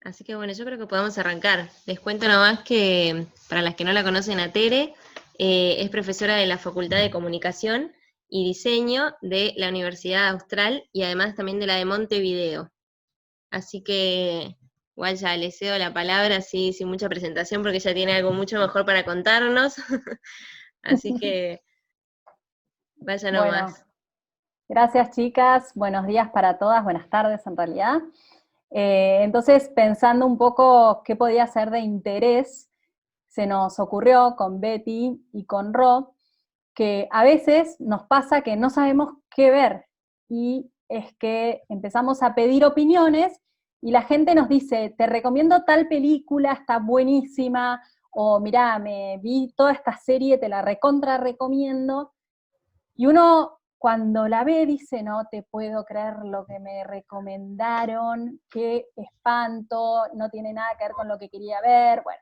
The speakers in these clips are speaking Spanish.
Así que bueno, yo creo que podemos arrancar. Les cuento nomás que, para las que no la conocen a Tere, es profesora de la Facultad de Comunicación y Diseño de la Universidad Austral y además también de la de Montevideo. Así que igual ya le cedo la palabra así, sin mucha presentación, porque ella tiene algo mucho mejor para contarnos. Así que vaya Bueno, nomás. gracias chicas, buenos días para todas, buenas tardes en realidad. Entonces, pensando un poco qué podía ser de interés, se nos ocurrió con Betty y con Ro que a veces nos pasa que no sabemos qué ver y es que empezamos a pedir opiniones y la gente nos dice, te recomiendo tal película, está buenísima, o mirá, me vi toda esta serie, te la recontra recomiendo. Y uno cuando la ve dice, no te puedo creer lo que me recomendaron, qué espanto, no tiene nada que ver con lo que quería ver. Bueno,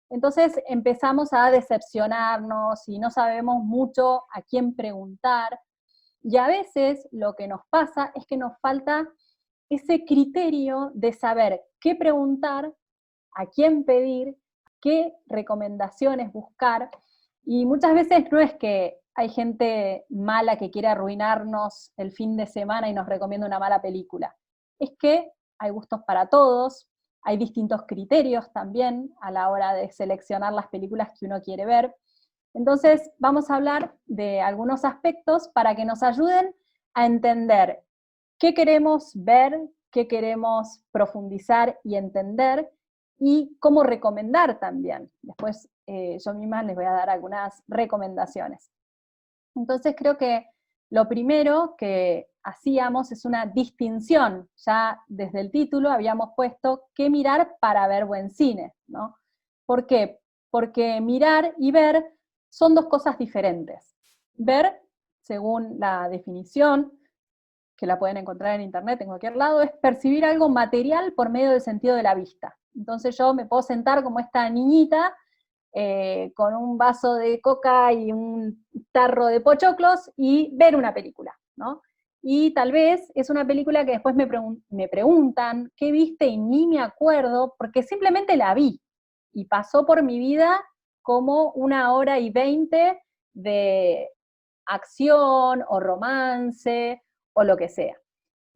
entonces empezamos a decepcionarnos y no sabemos mucho a quién preguntar. Y a veces lo que nos pasa es que nos falta ese criterio de saber qué preguntar, a quién pedir, qué recomendaciones buscar. Y muchas veces no es que hay gente mala que quiere arruinarnos el fin de semana y nos recomienda una mala película. Es que hay gustos para todos, hay distintos criterios también a la hora de seleccionar las películas que uno quiere ver. Entonces vamos a hablar de algunos aspectos para que nos ayuden a entender qué queremos ver, qué queremos profundizar y entender, y cómo recomendar también. Después yo misma les voy a dar algunas recomendaciones. Entonces creo que lo primero que hacíamos es una distinción. Ya desde el título habíamos puesto qué mirar para ver buen cine, ¿no? ¿Por qué? Porque mirar y ver son dos cosas diferentes. Ver, según la definición, que la pueden encontrar en internet en cualquier lado, es percibir algo material por medio del sentido de la vista. Entonces yo me puedo sentar como esta niñita con un vaso de coca y un tarro de pochoclos y ver una película, ¿no? Y tal vez es una película que después me preguntan qué viste y ni me acuerdo, porque simplemente la vi y pasó por mi vida como 1 hora y 20 de acción o romance o lo que sea.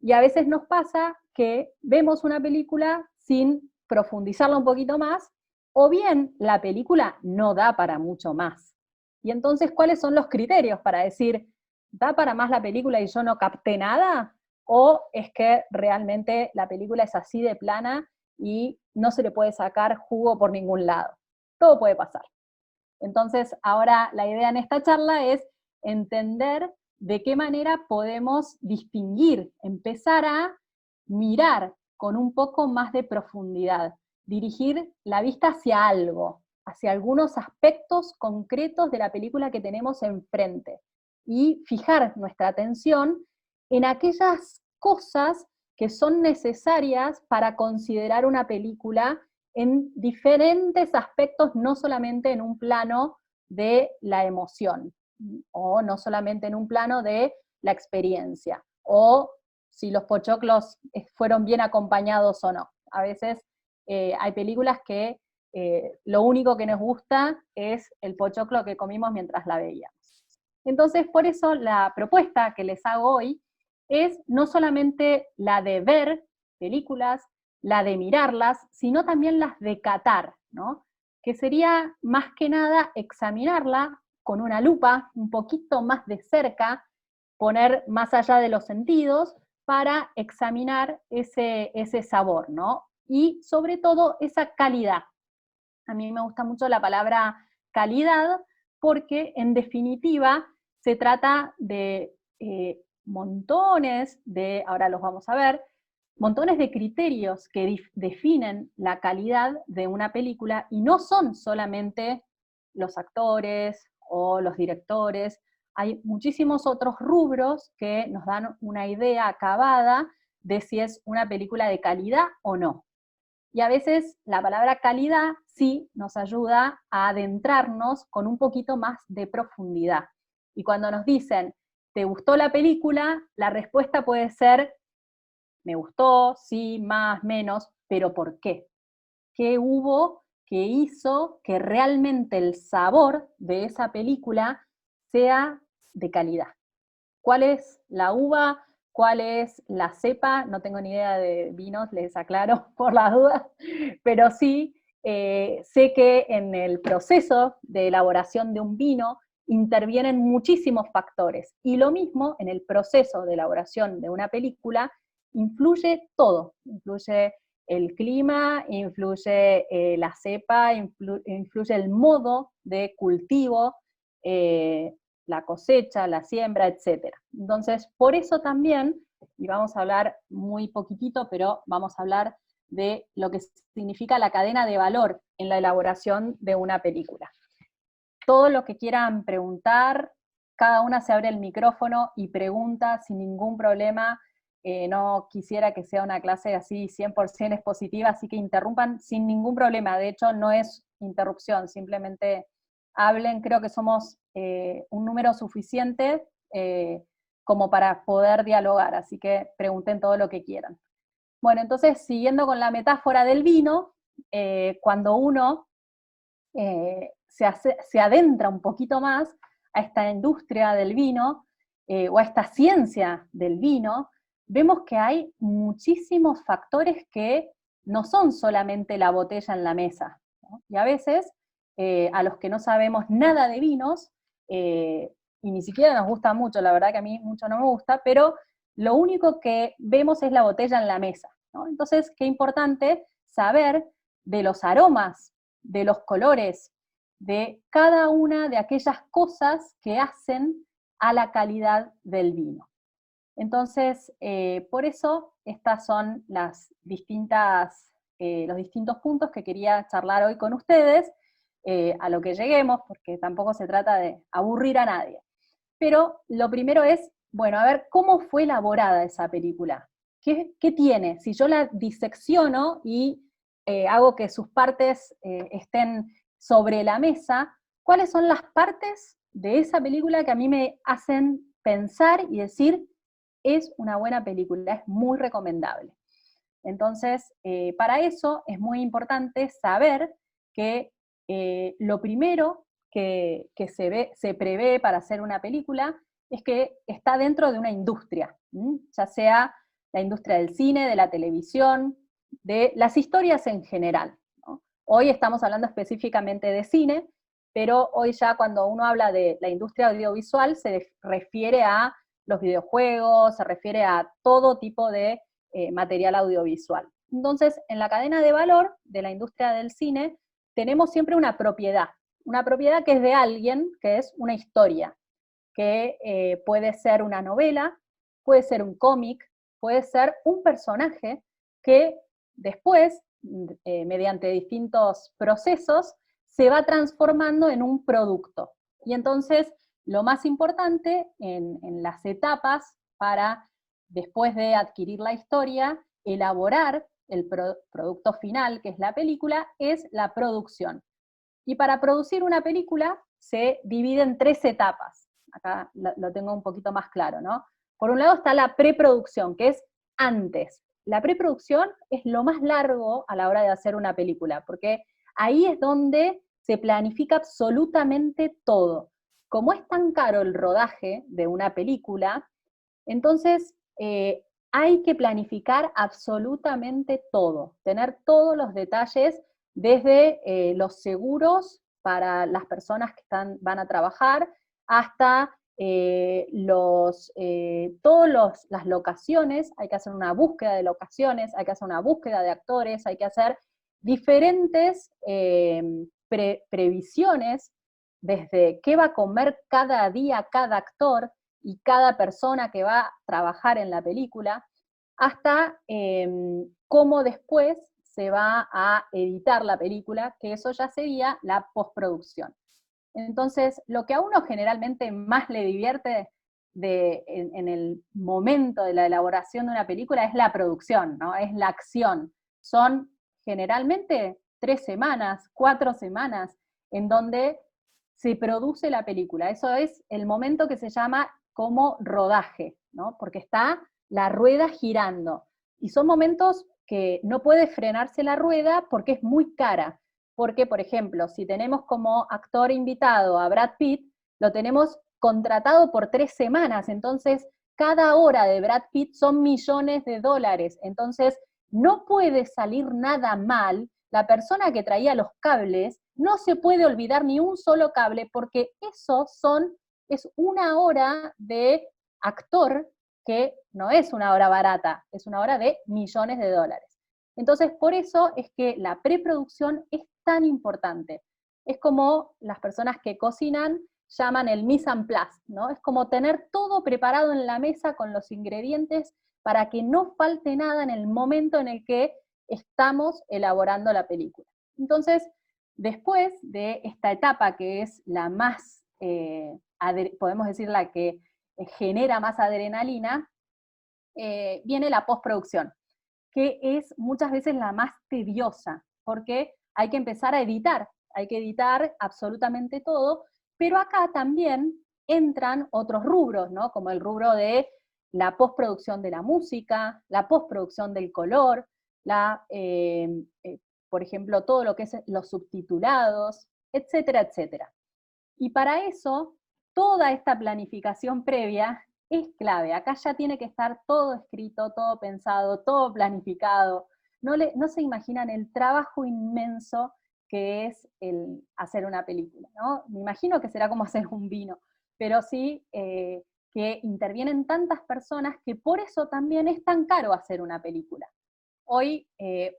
Y a veces nos pasa que vemos una película sin profundizarla un poquito más, o bien la película no da para mucho más. Y entonces, ¿cuáles son los criterios para decir, da para más la película y yo no capté nada? ¿O es que realmente la película es así de plana y no se le puede sacar jugo por ningún lado? Todo puede pasar. Entonces, ahora la idea en esta charla es entender de qué manera podemos distinguir, empezar a mirar con un poco más de profundidad, dirigir la vista hacia algo, hacia algunos aspectos concretos de la película que tenemos enfrente y fijar nuestra atención en aquellas cosas que son necesarias para considerar una película en diferentes aspectos, no solamente en un plano de la emoción, o no solamente en un plano de la experiencia, o si los pochoclos fueron bien acompañados o no. A veces hay películas que lo único que nos gusta es el pochoclo que comimos mientras la veíamos. Entonces, por eso la propuesta que les hago hoy es no solamente la de ver películas, la de mirarlas, sino también las de catar, ¿no? Que sería más que nada examinarla con una lupa un poquito más de cerca, poner más allá de los sentidos para examinar ese sabor, ¿no? Y sobre todo esa calidad. A mí me gusta mucho la palabra calidad porque en definitiva se trata de montones de, ahora los vamos a ver, montones de criterios que definen la calidad de una película y no son solamente los actores o los directores, hay muchísimos otros rubros que nos dan una idea acabada de si es una película de calidad o no. Y a veces la palabra calidad sí nos ayuda a adentrarnos con un poquito más de profundidad. Y cuando nos dicen, ¿te gustó la película? La respuesta puede ser me gustó, sí, más, menos, pero ¿por qué? ¿Qué hubo que hizo que realmente el sabor de esa película sea de calidad? ¿Cuál es la uva? ¿Cuál es la cepa? No tengo ni idea de vinos, les aclaro por las dudas, pero sí sé que en el proceso de elaboración de un vino intervienen muchísimos factores. Y lo mismo en el proceso de elaboración de una película, influye todo. Influye el clima, influye la cepa, influye el modo de cultivo, la cosecha, la siembra, etcétera. Entonces, por eso también, y vamos a hablar muy poquitito, pero vamos a hablar de lo que significa la cadena de valor en la elaboración de una película. Todo lo que quieran preguntar, cada una se abre el micrófono y pregunta sin ningún problema. No quisiera que sea una clase así 100% expositiva, así que interrumpan sin ningún problema. De hecho, no es interrupción, simplemente hablen. Creo que somos un número suficiente como para poder dialogar, así que pregunten todo lo que quieran. Bueno, entonces, siguiendo con la metáfora del vino, cuando uno se adentra un poquito más a esta industria del vino o a esta ciencia del vino, vemos que hay muchísimos factores que no son solamente la botella en la mesa, ¿no? Y a veces, a los que no sabemos nada de vinos, y ni siquiera nos gusta mucho, la verdad que a mí mucho no me gusta, pero lo único que vemos es la botella en la mesa, ¿no? Entonces, qué importante saber de los aromas, de los colores, de cada una de aquellas cosas que hacen a la calidad del vino. Entonces, por eso estas son los distintos puntos que quería charlar hoy con ustedes, a lo que lleguemos, porque tampoco se trata de aburrir a nadie. Pero lo primero es, bueno, a ver, ¿cómo fue elaborada esa película? ¿Qué tiene? Si yo la disecciono y hago que sus partes estén sobre la mesa, ¿cuáles son las partes de esa película que a mí me hacen pensar y decir, es una buena película, es muy recomendable? Entonces, para eso es muy importante saber que lo primero que se prevé para hacer una película es que está dentro de una industria, ya sea la industria del cine, de la televisión, de las historias en general, ¿no? Hoy estamos hablando específicamente de cine, pero hoy ya cuando uno habla de la industria audiovisual se refiere a los videojuegos, se refiere a todo tipo de material audiovisual. Entonces, en la cadena de valor de la industria del cine, tenemos siempre una propiedad que es de alguien, que es una historia, que puede ser una novela, puede ser un cómic, puede ser un personaje que después, mediante distintos procesos, se va transformando en un producto. Y entonces, lo más importante en las etapas para, después de adquirir la historia, elaborar el producto final, que es la película, es la producción. Y para producir una película se divide en 3 etapas. Acá lo tengo un poquito más claro, ¿no? Por un lado está la preproducción, que es antes. La preproducción es lo más largo a la hora de hacer una película, porque ahí es donde se planifica absolutamente todo. Como es tan caro el rodaje de una película, entonces hay que planificar absolutamente todo, tener todos los detalles, desde los seguros para las personas que van a trabajar, hasta todas las locaciones. Hay que hacer una búsqueda de locaciones, hay que hacer una búsqueda de actores, hay que hacer diferentes previsiones, desde qué va a comer cada día cada actor y cada persona que va a trabajar en la película, hasta cómo después se va a editar la película, que eso ya sería la postproducción. Entonces, lo que a uno generalmente más le divierte en el momento de la elaboración de una película es la producción, ¿no? Es la acción. Son generalmente 3 semanas, 4 semanas, en donde se produce la película. Eso es el momento que se llama como rodaje, ¿no? Porque está la rueda girando. Y son momentos que no puede frenarse la rueda porque es muy cara. Porque, por ejemplo, si tenemos como actor invitado a Brad Pitt, lo tenemos contratado por 3 semanas, entonces cada hora de Brad Pitt son millones de dólares, entonces no puede salir nada mal. La persona que traía los cables no se puede olvidar ni un solo cable, porque es una hora de actor que no es una hora barata, es una hora de millones de dólares. Entonces, por eso es que la preproducción es tan importante. Es como las personas que cocinan llaman el mise en place, ¿no? Es como tener todo preparado en la mesa con los ingredientes para que no falte nada en el momento en el que estamos elaborando la película. Entonces, después de esta etapa que es la más, podemos decir la que genera más adrenalina, viene la postproducción, que es muchas veces la más tediosa, porque hay que empezar a editar, hay que editar absolutamente todo, pero acá también entran otros rubros, ¿no? Como el rubro de la postproducción de la música, la postproducción del color, por ejemplo, todo lo que es los subtitulados, etcétera, etcétera. Y para eso, toda esta planificación previa es clave. Acá ya tiene que estar todo escrito, todo pensado, todo planificado. No se imaginan el trabajo inmenso que es el hacer una película, ¿no? Me imagino que será como hacer un vino, pero sí que intervienen tantas personas que por eso también es tan caro hacer una película. Hoy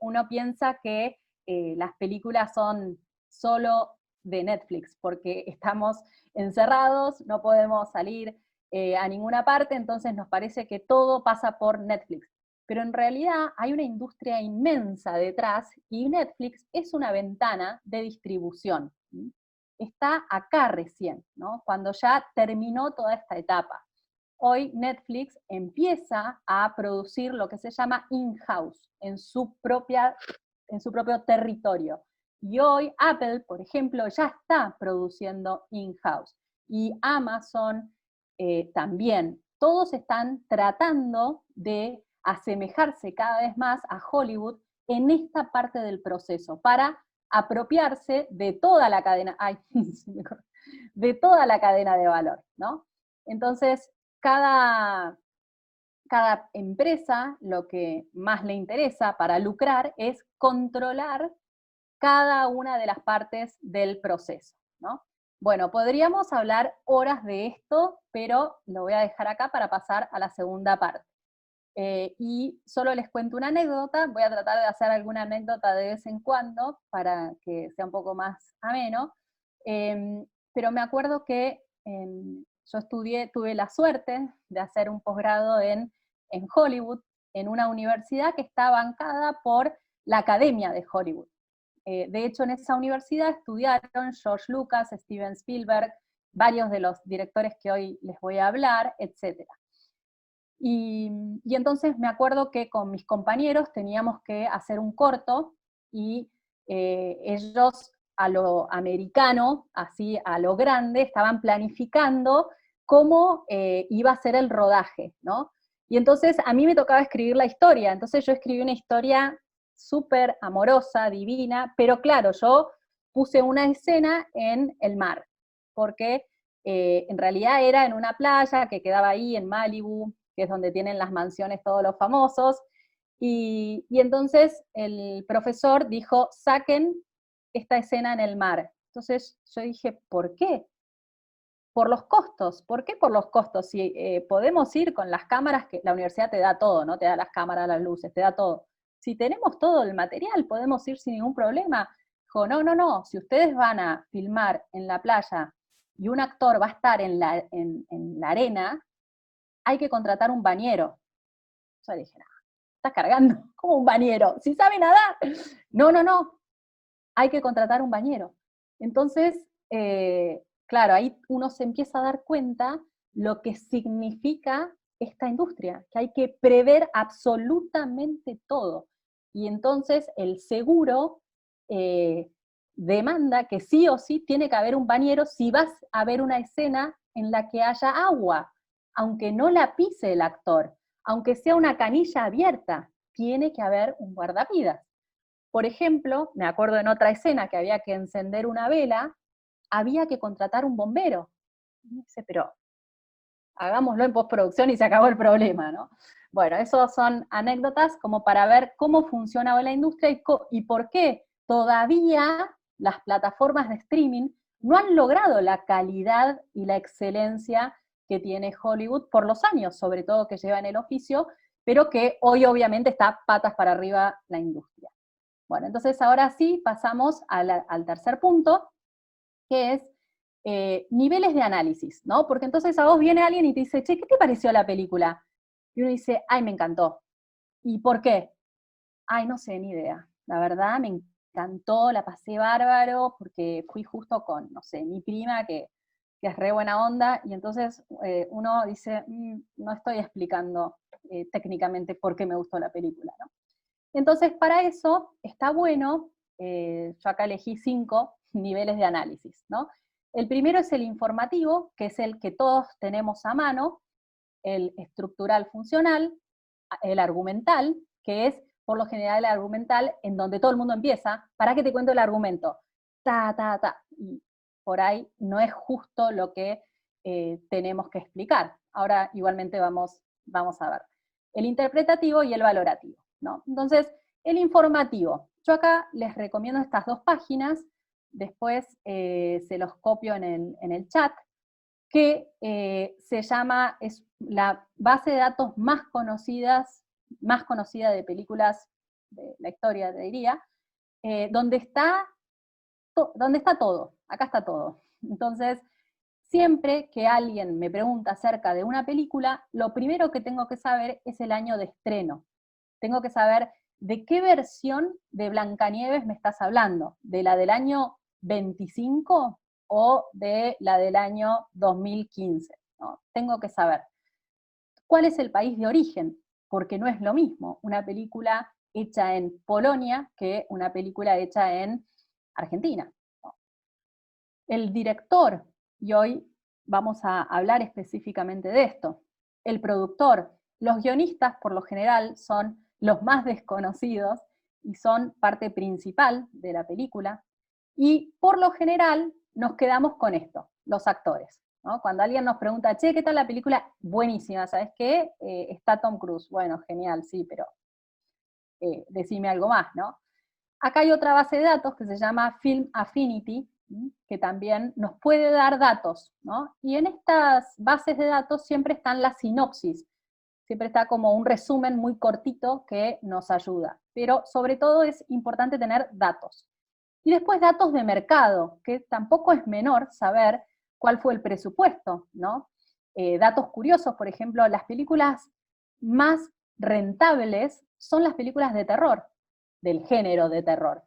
uno piensa que las películas son solo de Netflix, porque estamos encerrados, no podemos salir a ninguna parte, entonces nos parece que todo pasa por Netflix. Pero en realidad hay una industria inmensa detrás y Netflix es una ventana de distribución. Está acá recién, ¿no? Cuando ya terminó toda esta etapa. Hoy Netflix empieza a producir lo que se llama in-house, en su propio territorio. Y hoy Apple, por ejemplo, ya está produciendo in-house. Y Amazon también. Todos están tratando de asemejarse cada vez más a Hollywood en esta parte del proceso, para apropiarse de toda la cadena, de toda la cadena de valor, ¿no? Entonces, cada empresa lo que más le interesa para lucrar es controlar cada una de las partes del proceso, ¿no? Bueno, podríamos hablar horas de esto, pero lo voy a dejar acá para pasar a la segunda parte. Y solo les cuento una anécdota, voy a tratar de hacer alguna anécdota de vez en cuando para que sea un poco más ameno, pero me acuerdo que yo tuve la suerte de hacer un posgrado en Hollywood, en una universidad que está bancada por la Academia de Hollywood. De hecho, en esa universidad estudiaron George Lucas, Steven Spielberg, varios de los directores que hoy les voy a hablar, etc. Y entonces me acuerdo que con mis compañeros teníamos que hacer un corto y ellos a lo americano, así a lo grande, estaban planificando cómo iba a ser el rodaje, ¿no? Y entonces a mí me tocaba escribir la historia, entonces yo escribí una historia súper amorosa, divina, pero claro, yo puse una escena en el mar, porque en realidad era en una playa que quedaba ahí en Malibu, que es donde tienen las mansiones todos los famosos, y entonces el profesor dijo, saquen esta escena en el mar. Entonces yo dije, ¿por qué? Por los costos. ¿Por qué por los costos? Si podemos ir con las cámaras, que la universidad te da todo, ¿no? Te da las cámaras, las luces, te da todo. Si tenemos todo el material, podemos ir sin ningún problema. Dijo, no, si ustedes van a filmar en la playa y un actor va a estar en la arena, hay que contratar un bañero. Yo dije, no, estás cargando, ¿cómo un bañero? Si sabe nadar. No, hay que contratar un bañero. Entonces, claro, ahí uno se empieza a dar cuenta lo que significa esta industria, que hay que prever absolutamente todo. Y entonces el seguro demanda que sí o sí tiene que haber un bañero si vas a ver una escena en la que haya agua, aunque no la pise el actor, aunque sea una canilla abierta, tiene que haber un guardavidas. Por ejemplo, me acuerdo en otra escena que había que encender una vela, había que contratar un bombero. Y dice, pero hagámoslo en postproducción y se acabó el problema, ¿no? Bueno, esos son anécdotas como para ver cómo funciona la industria y por qué todavía las plataformas de streaming no han logrado la calidad y la excelencia que tiene Hollywood por los años, sobre todo que lleva en el oficio, pero que hoy obviamente está patas para arriba la industria. Bueno, entonces ahora sí pasamos al tercer punto, que es niveles de análisis, ¿no? Porque entonces a vos viene alguien y te dice, che, ¿qué te pareció la película? Y uno dice, ay, me encantó. ¿Y por qué? Ay, no sé, ni idea. La verdad, me encantó, la pasé bárbaro, porque fui justo con, no sé, mi prima, que es re buena onda, y entonces uno dice, no estoy explicando técnicamente por qué me gustó la película, ¿no? Entonces, para eso está bueno, yo acá elegí 5 niveles de análisis, ¿no? El primero es el informativo, que es el que todos tenemos a mano, el estructural funcional, el argumental, que es por lo general el argumental en donde todo el mundo empieza, ¿para qué te cuento el argumento? Ta, ta, ta. Y por ahí no es justo lo que tenemos que explicar. Ahora igualmente vamos a ver. El interpretativo y el valorativo, ¿no? Entonces, el informativo. Yo acá les recomiendo estas 2 páginas, después se los copio en el chat, que se llama, es la base de datos más conocida de películas de la historia, te diría, donde está todo, acá está todo. Entonces, siempre que alguien me pregunta acerca de una película, lo primero que tengo que saber es el año de estreno. Tengo que saber de qué versión de Blancanieves me estás hablando, de la del año 25 o de la del año 2015, ¿no? Tengo que saber cuál es el país de origen, porque no es lo mismo una película hecha en Polonia que una película hecha en Argentina, ¿no? El director, y hoy vamos a hablar específicamente de esto, el productor, los guionistas por lo general son los más desconocidos y son parte principal de la película, y por lo general nos quedamos con esto, los actores, ¿no? Cuando alguien nos pregunta, che, ¿qué tal la película? Buenísima, ¿sabes qué? Está Tom Cruise, bueno, genial, sí, pero decime algo más, ¿no? Acá hay otra base de datos que se llama Film Affinity, que también nos puede dar datos, ¿no? Y en estas bases de datos siempre están las sinopsis, siempre está como un resumen muy cortito que nos ayuda, pero sobre todo es importante tener datos. Y después datos de mercado, que tampoco es menor saber cuál fue el presupuesto, ¿no? Datos curiosos, por ejemplo, las películas más rentables son las películas de terror, del género de terror.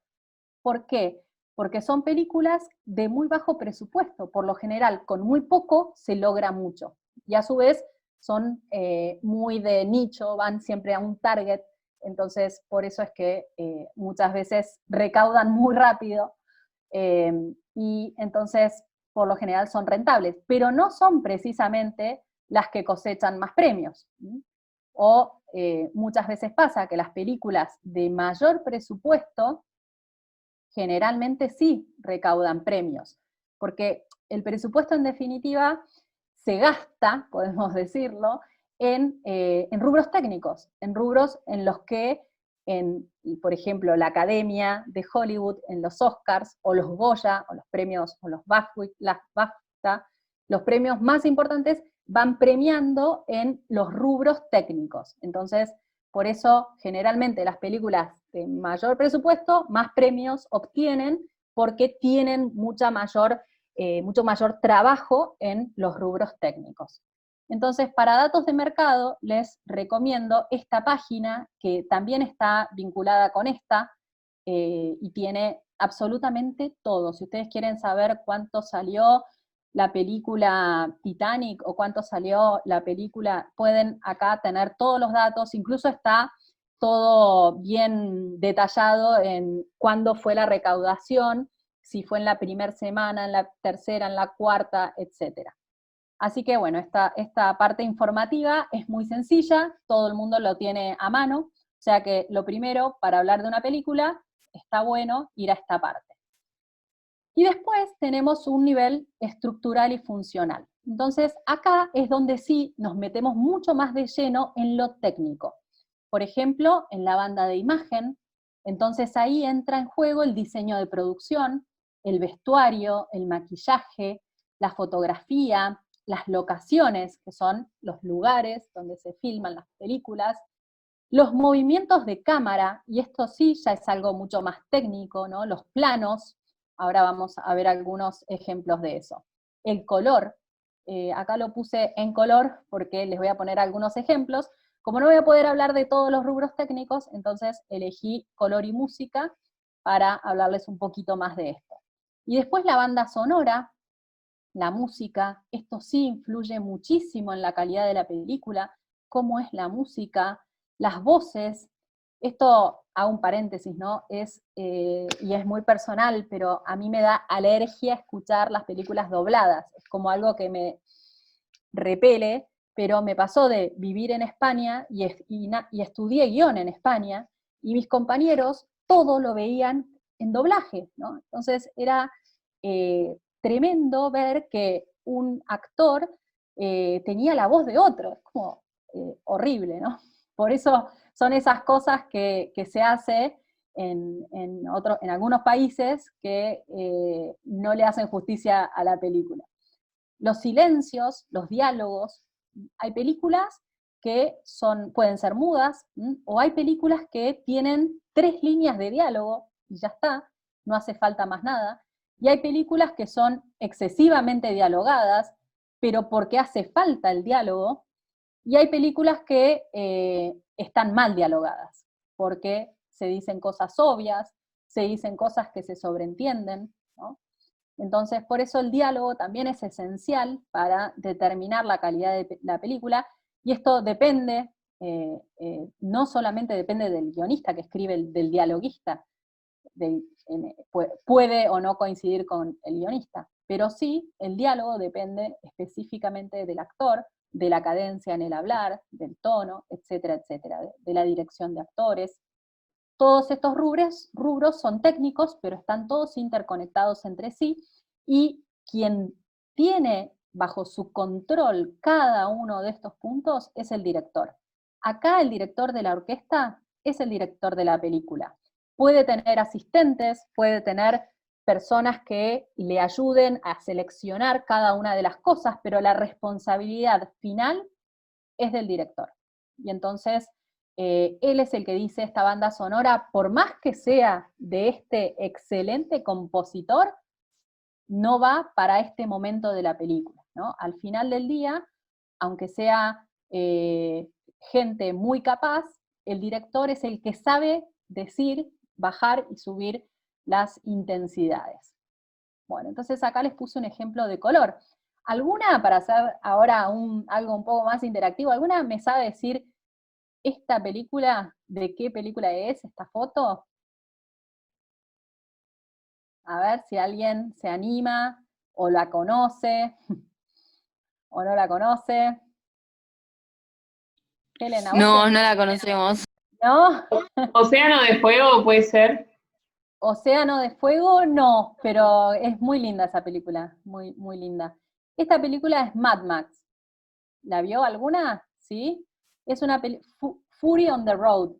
¿Por qué? Porque son películas de muy bajo presupuesto, por lo general con muy poco se logra mucho, y a su vez son muy de nicho, van siempre a un target, entonces por eso es que muchas veces recaudan muy rápido, eh, y entonces por lo general son rentables, pero no son precisamente las que cosechan más premios. O muchas veces pasa que las películas de mayor presupuesto generalmente sí recaudan premios, porque el presupuesto en definitiva se gasta, podemos decirlo, en rubros técnicos, en rubros en los que, por ejemplo, la Academia de Hollywood, en los Oscars, o los Goya, o los premios, o los BAFTA, los premios más importantes van premiando en los rubros técnicos. Entonces, por eso, generalmente las películas de mayor presupuesto, más premios obtienen porque tienen mucho mayor trabajo en los rubros técnicos. Entonces, para datos de mercado, les recomiendo esta página que también está vinculada con esta y tiene absolutamente todo. Si ustedes quieren saber cuánto salió la película Titanic o cuánto salió la película, pueden acá tener todos los datos, incluso está todo bien detallado en cuándo fue la recaudación, si fue en la primera semana, en la tercera, en la cuarta, etc. Así que bueno, esta parte informativa es muy sencilla, todo el mundo lo tiene a mano, O sea que lo primero, para hablar de una película, está bueno ir a esta parte. Y después tenemos un nivel estructural y funcional. Entonces, acá es donde sí nos metemos mucho más de lleno en lo técnico. Por ejemplo, en la banda de imagen, entonces ahí entra en juego el diseño de producción, el vestuario, el maquillaje, la fotografía, las locaciones, que son los lugares donde se filman las películas, los movimientos de cámara, y esto sí ya es algo mucho más técnico, ¿no? Los planos, ahora vamos a ver algunos ejemplos de eso. El color, acá lo puse en color porque les voy a poner algunos ejemplos. Como no voy a poder hablar de todos los rubros técnicos, entonces elegí color y música para hablarles un poquito más de esto. Y después la banda sonora, la música, esto sí influye muchísimo en la calidad de la película, cómo es la música, las voces. Esto, hago un paréntesis, ¿no? Y es muy personal, pero a mí me da alergia escuchar las películas dobladas. Es como algo que me repele, pero me pasó de vivir en España y estudié guión en España, y mis compañeros todo lo veían en doblaje, ¿no? Entonces era tremendo ver que un actor tenía la voz de otro, es como horrible, ¿no? Por eso son esas cosas que se hace en algunos países que no le hacen justicia a la película. Los silencios, los diálogos, hay películas que pueden ser mudas, o hay películas que tienen 3 líneas de diálogo y ya está, no hace falta más nada, y hay películas que son excesivamente dialogadas, pero porque hace falta el diálogo, y hay películas que están mal dialogadas, porque se dicen cosas obvias, se dicen cosas que se sobreentienden, ¿no? Entonces, por eso el diálogo también es esencial para determinar la calidad de la película, y esto depende, no solamente depende del guionista que escribe, del dialoguista, puede o no coincidir con el guionista, pero sí, el diálogo depende específicamente del actor, de la cadencia en el hablar, del tono, etcétera, etcétera, de la dirección de actores. Todos estos rubros son técnicos, pero están todos interconectados entre sí, y quien tiene bajo su control cada uno de estos puntos es el director. Acá el director de la orquesta es el director de la película. Puede tener asistentes, puede tener personas que le ayuden a seleccionar cada una de las cosas, pero la responsabilidad final es del director. Y entonces él es el que dice: esta banda sonora, por más que sea de este excelente compositor, no va para este momento de la película, ¿no? Al final del día, aunque sea gente muy capaz, el director es el que sabe decir, bajar y subir las intensidades. Bueno, entonces acá les puse un ejemplo de color. ¿Alguna, para hacer ahora algo un poco más interactivo, alguna me sabe decir esta película, de qué película es esta foto? A ver si alguien se anima, o la conoce, o no la conoce. Helena, ¿vos No, no la conocemos. no? Océano de Fuego puede ser. Océano de Fuego, no, pero es muy linda esa película, muy, muy linda. Esta película es Mad Max. ¿La vio alguna? ¿Sí? Es una Fury on the Road,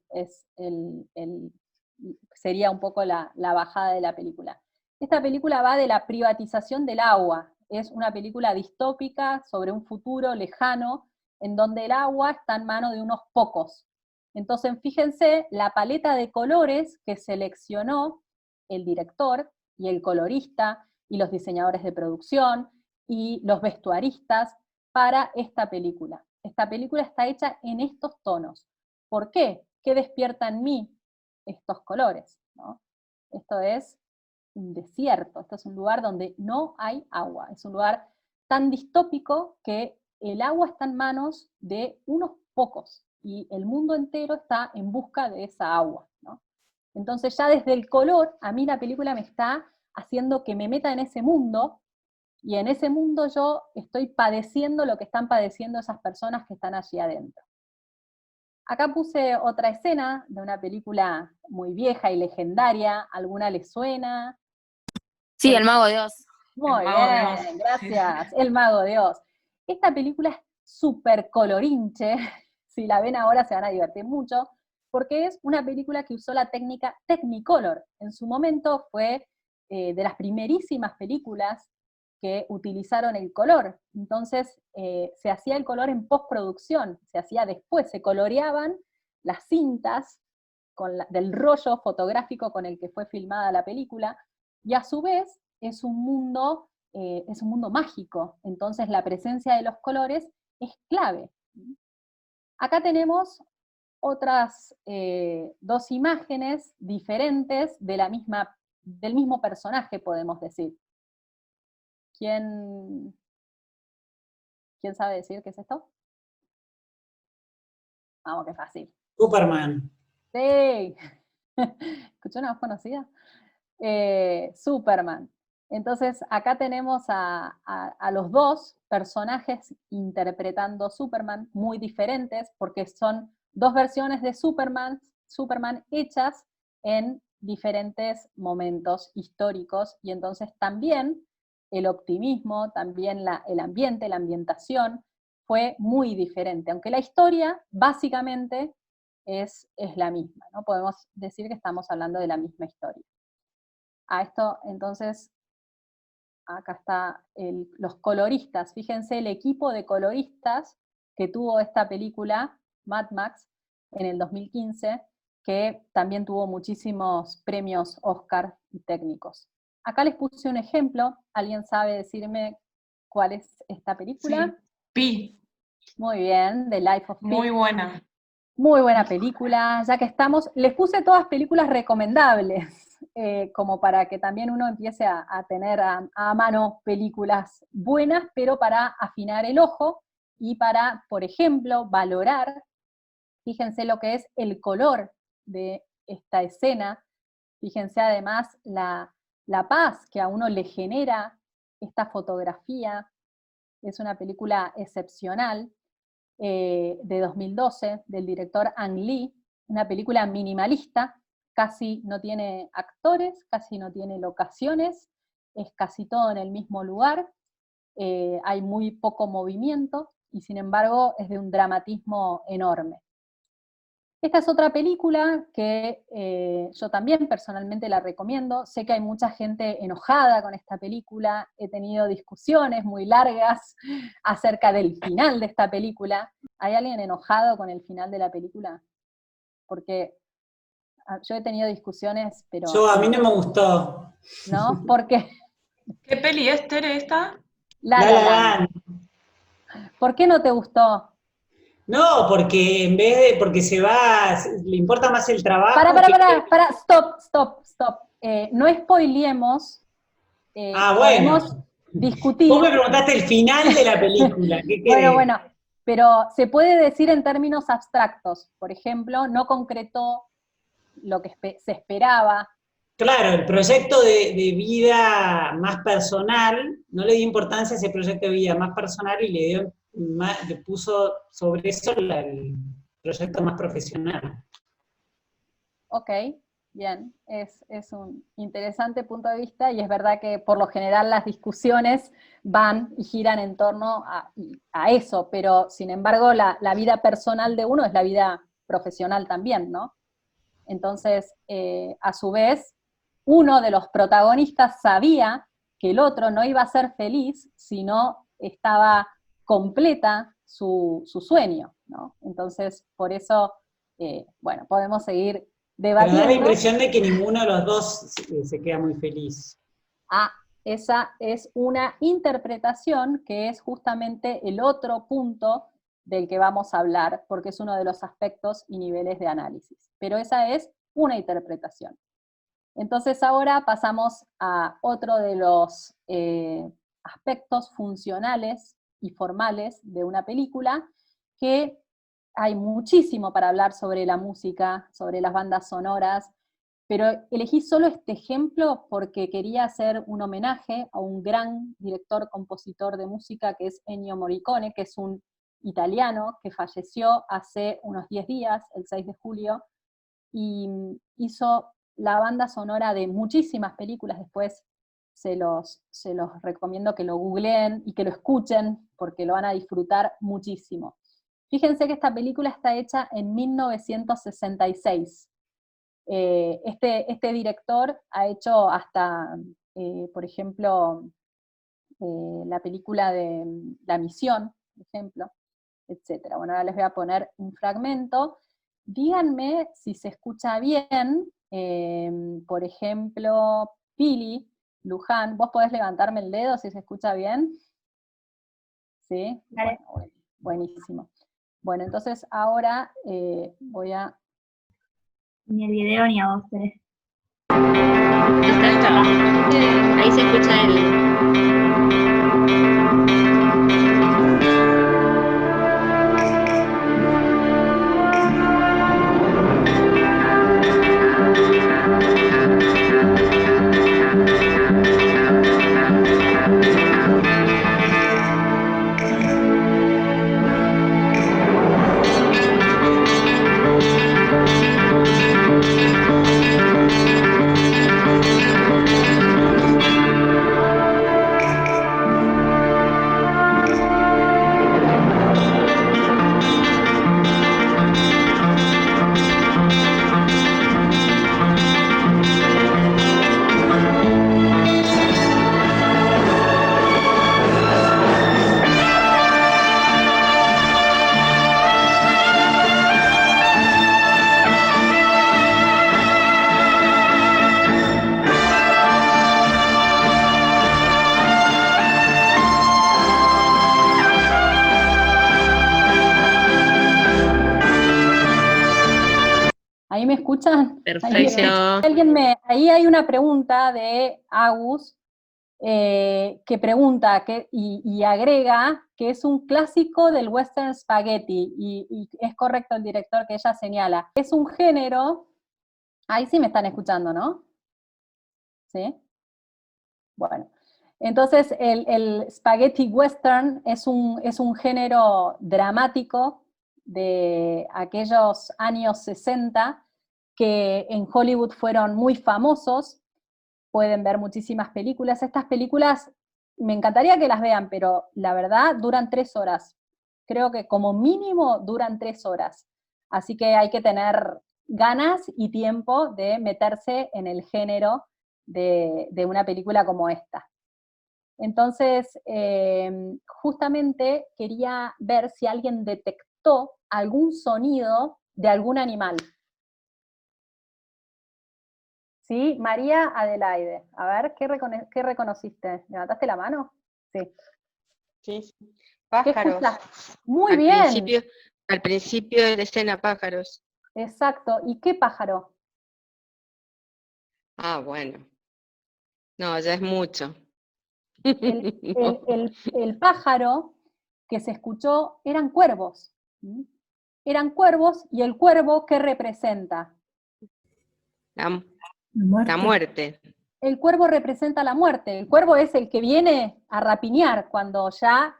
sería un poco la bajada de la película. Esta película va de la privatización del agua. Es una película distópica sobre un futuro lejano en donde el agua está en manos de unos pocos. Entonces, fíjense la paleta de colores que seleccionó el director y el colorista y los diseñadores de producción y los vestuaristas para esta película. Esta película está hecha en estos tonos. ¿Por qué? ¿Qué despierta en mí estos colores? ¿No? Esto es un desierto, esto es un lugar donde no hay agua, es un lugar tan distópico que el agua está en manos de unos pocos y el mundo entero está en busca de esa agua, ¿no? Entonces ya desde el color, a mí la película me está haciendo que me meta en ese mundo, y en ese mundo yo estoy padeciendo lo que están padeciendo esas personas que están allí adentro. Acá puse otra escena de una película muy vieja y legendaria. ¿Alguna les suena? Sí, El Mago de Oz. Muy El Mago de bien, Oz. gracias. El Mago de Oz. Esta película es súper colorinche. Si la ven ahora se van a divertir mucho, porque es una película que usó la técnica Technicolor. En su momento fue de las primerísimas películas que utilizaron el color. Entonces se hacía el color en postproducción, se hacía después, se coloreaban las cintas del rollo fotográfico con el que fue filmada la película, y a su vez es un mundo mágico, entonces la presencia de los colores es clave. Acá tenemos otras dos imágenes diferentes del mismo personaje, podemos decir. ¿Quién sabe decir qué es esto? Vamos, qué fácil. Superman. Sí. ¿Escuchó una voz conocida? Superman. Entonces, acá tenemos a los dos personajes interpretando Superman muy diferentes, porque son dos versiones de Superman hechas en diferentes momentos históricos, y entonces también el optimismo, también el ambiente, la ambientación, fue muy diferente, aunque la historia básicamente es la misma, ¿no? Podemos decir que estamos hablando de la misma historia. A esto, entonces, acá está los coloristas. Fíjense el equipo de coloristas que tuvo esta película, Mad Max, en el 2015, que también tuvo muchísimos premios Oscar y técnicos. Acá les puse un ejemplo. ¿Alguien sabe decirme cuál es esta película? Sí, Pi. Muy bien, The Life of Pi. Muy buena. Muy buena película, ya que estamos, les puse todas películas recomendables, como para que también uno empiece a tener a mano películas buenas, pero para afinar el ojo y para, por ejemplo, valorar, fíjense lo que es el color de esta escena, fíjense además la paz que a uno le genera esta fotografía, es una película excepcional, de 2012, del director Ang Lee, una película minimalista, casi no tiene actores, casi no tiene locaciones, es casi todo en el mismo lugar, hay muy poco movimiento, y sin embargo es de un dramatismo enorme. Esta es otra película que yo también personalmente la recomiendo. Sé que hay mucha gente enojada con esta película. He tenido discusiones muy largas acerca del final de esta película. ¿Hay alguien enojado con el final de la película? Porque yo he tenido discusiones, pero... A mí no me gustó. ¿No? ¿Por qué? ¿Qué peli es, Tere, esta? La La La La Land. Land. ¿Por qué no te gustó? No, porque en vez de, porque le importa más el trabajo Stop. No spoileemos, podemos bueno. discutir. Vos me preguntaste el final de la película, ¿qué querés? Bueno, pero se puede decir en términos abstractos. Por ejemplo, no concretó lo que se esperaba. Claro, el proyecto de vida más personal, no le dio importancia a ese proyecto de vida más personal y le puso sobre eso el proyecto más profesional. Ok, bien, es un interesante punto de vista, y es verdad que por lo general las discusiones van y giran en torno a eso, pero sin embargo la vida personal de uno es la vida profesional también, ¿no? Entonces, a su vez, uno de los protagonistas sabía que el otro no iba a ser feliz si no estaba completa su sueño, ¿no? Entonces, por eso, bueno, podemos seguir Pero da la debatiendo. impresión de que ninguno de los dos se queda muy feliz. Esa es una interpretación que es justamente el otro punto del que vamos a hablar, porque es uno de los aspectos y niveles de análisis. Pero esa es una interpretación. Entonces ahora pasamos a otro de los aspectos funcionales y formales de una película, que hay muchísimo para hablar sobre la música, sobre las bandas sonoras, pero elegí solo este ejemplo porque quería hacer un homenaje a un gran director, compositor de música, que es Ennio Morricone, que es un italiano que falleció hace unos 10 días, el 6 de julio, y hizo la banda sonora de muchísimas películas. Después se los recomiendo que lo googleen y que lo escuchen, porque lo van a disfrutar muchísimo. Fíjense que esta película está hecha en 1966. Este director ha hecho hasta, por ejemplo, la película de La Misión, por ejemplo, etc. Bueno, ahora les voy a poner un fragmento. Díganme si se escucha bien, por ejemplo, Pili, Luján, ¿vos podés levantarme el dedo si se escucha bien? ¿Sí? Vale. Bueno, buenísimo. Bueno, entonces ahora voy a... Ni el video ni a vos, Tere. Ahí se escucha el... ¿Ahí me escuchan? Perfecto. Ahí hay una pregunta de Agus, que pregunta y agrega que es un clásico del western spaghetti, y es correcto el director que ella señala. Es un género, ahí sí me están escuchando, ¿no? ¿Sí? Bueno, entonces el spaghetti western es un género dramático de aquellos años 60 que en Hollywood fueron muy famosos. Pueden ver muchísimas películas. Estas películas me encantaría que las vean, pero la verdad duran 3 horas. Creo que como mínimo duran 3 horas. Así que hay que tener ganas y tiempo de meterse en el género de una película como esta. Entonces, justamente quería ver si alguien detectó algún sonido de algún animal. ¿Sí? María Adelaide. A ver, ¿qué reconociste? ¿Levantaste la mano? Sí. Sí, ¿Qué pájaros. escuchaste? Muy bien. Al principio de la escena, pájaros. Exacto. ¿Y qué pájaro? Ah, bueno. No, ya es mucho. El pájaro que se escuchó eran cuervos. ¿Mm? Eran cuervos, y el cuervo, ¿qué representa? La muerte. El cuervo representa la muerte. El cuervo es el que viene a rapiñar cuando ya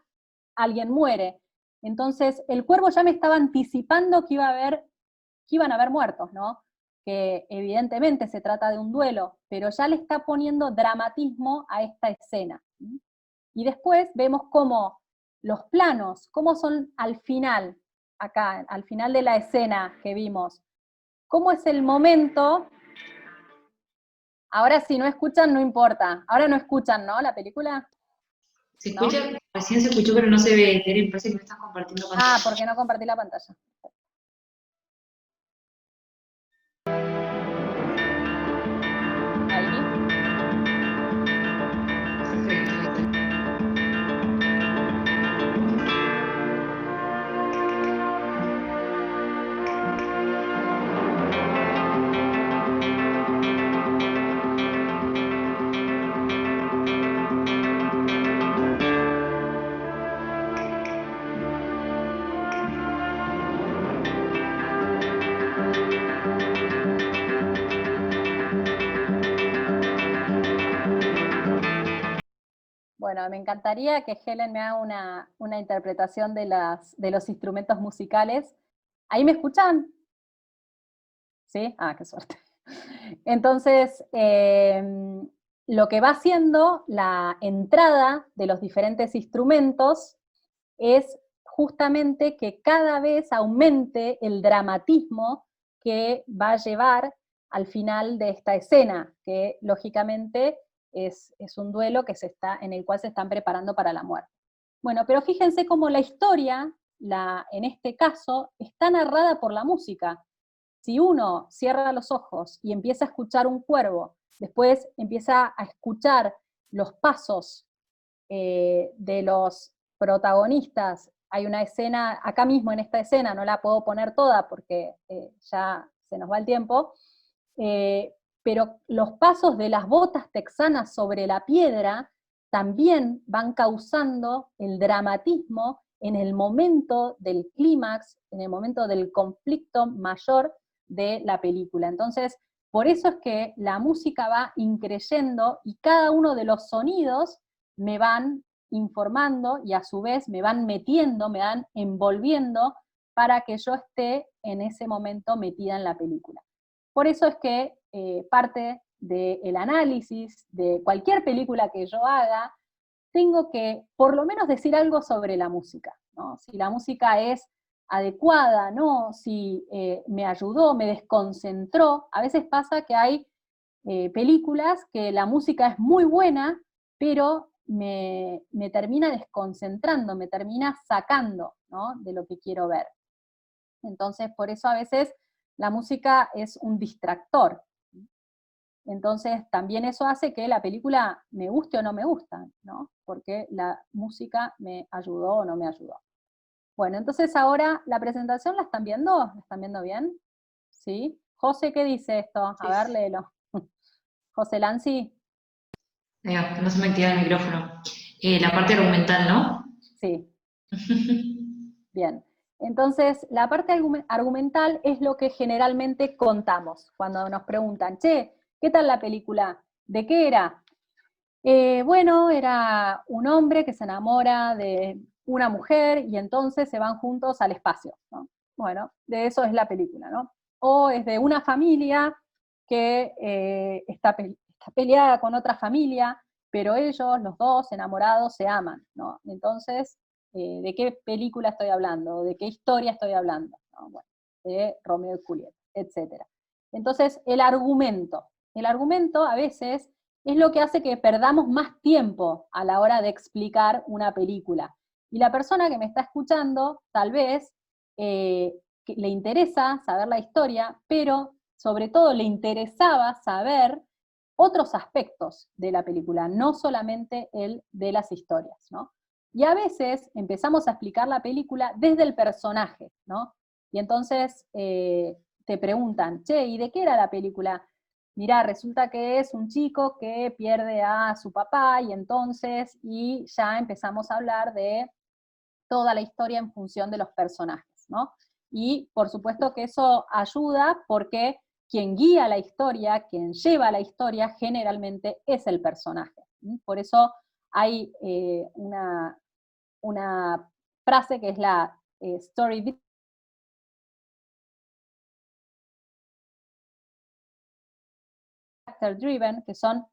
alguien muere. Entonces, el cuervo ya me estaba anticipando que iban a haber muertos, ¿no? Que evidentemente se trata de un duelo, pero ya le está poniendo dramatismo a esta escena. Y después vemos cómo los planos, cómo son al final, acá, al final de la escena que vimos, cómo es el momento. Ahora si no escuchan, no importa. Ahora no escuchan, ¿no? La película. Se escucha, recién se escuchó, pero no se ve, Tere, me parece que no estás compartiendo pantalla. Ah, porque no compartí la pantalla. Ahí. Perfecto, ahí está. Bueno, me encantaría que Helen me haga una interpretación de los instrumentos musicales. ¿Ahí me escuchan? ¿Sí? Ah, qué suerte. Entonces, lo que va haciendo la entrada de los diferentes instrumentos es justamente que cada vez aumente el dramatismo que va a llevar al final de esta escena, que lógicamente es un duelo en el cual se están preparando para la muerte. Bueno, pero fíjense cómo la historia, en este caso, está narrada por la música. Si uno cierra los ojos y empieza a escuchar un cuervo, después empieza a escuchar los pasos de los protagonistas, hay una escena, acá mismo en esta escena, no la puedo poner toda porque ya se nos va el tiempo, pero los pasos de las botas texanas sobre la piedra también van causando el dramatismo en el momento del clímax, en el momento del conflicto mayor de la película. Entonces, por eso es que la música va increyendo y cada uno de los sonidos me van informando y a su vez me van metiendo, me van envolviendo para que yo esté en ese momento metida en la película. Por eso es que parte del análisis de cualquier película que yo haga, tengo que por lo menos decir algo sobre la música, ¿no? Si la música es adecuada, ¿no? Si me ayudó, me desconcentró. A veces pasa que hay películas que la música es muy buena, pero me termina desconcentrando, me termina sacando, ¿no?, de lo que quiero ver. Entonces, por eso a veces la música es un distractor. Entonces, también eso hace que la película me guste o no me gusta, ¿no? Porque la música me ayudó o no me ayudó. Bueno, entonces ahora la presentación, ¿la están viendo? ¿La están viendo bien? ¿Sí? José, ¿qué dice esto? A ver, léelo. José Lanzi. No se me activa el micrófono. La parte argumental, ¿no? Sí. Bien. Entonces, la parte argumental es lo que generalmente contamos cuando nos preguntan, che, ¿qué tal la película? ¿De qué era? Bueno, era un hombre que se enamora de una mujer y entonces se van juntos al espacio, ¿no? Bueno, de eso es la película, ¿no? O es de una familia que está peleada con otra familia, pero ellos, los dos enamorados, se aman, ¿no? Entonces, ¿de qué película estoy hablando? ¿De qué historia estoy hablando? ¿No? Bueno, de Romeo y Julieta, etc. Entonces, el argumento a veces es lo que hace que perdamos más tiempo a la hora de explicar una película. Y la persona que me está escuchando, tal vez, le interesa saber la historia, pero sobre todo le interesaba saber otros aspectos de la película, no solamente el de las historias, ¿no? Y a veces empezamos a explicar la película desde el personaje, ¿no? Y entonces te preguntan, che, ¿y de qué era la película? Mirá, resulta que es un chico que pierde a su papá y ya empezamos a hablar de toda la historia en función de los personajes, ¿no? Y por supuesto que eso ayuda porque quien guía la historia, quien lleva la historia, generalmente es el personaje. Por eso hay una frase que es la story driven, que son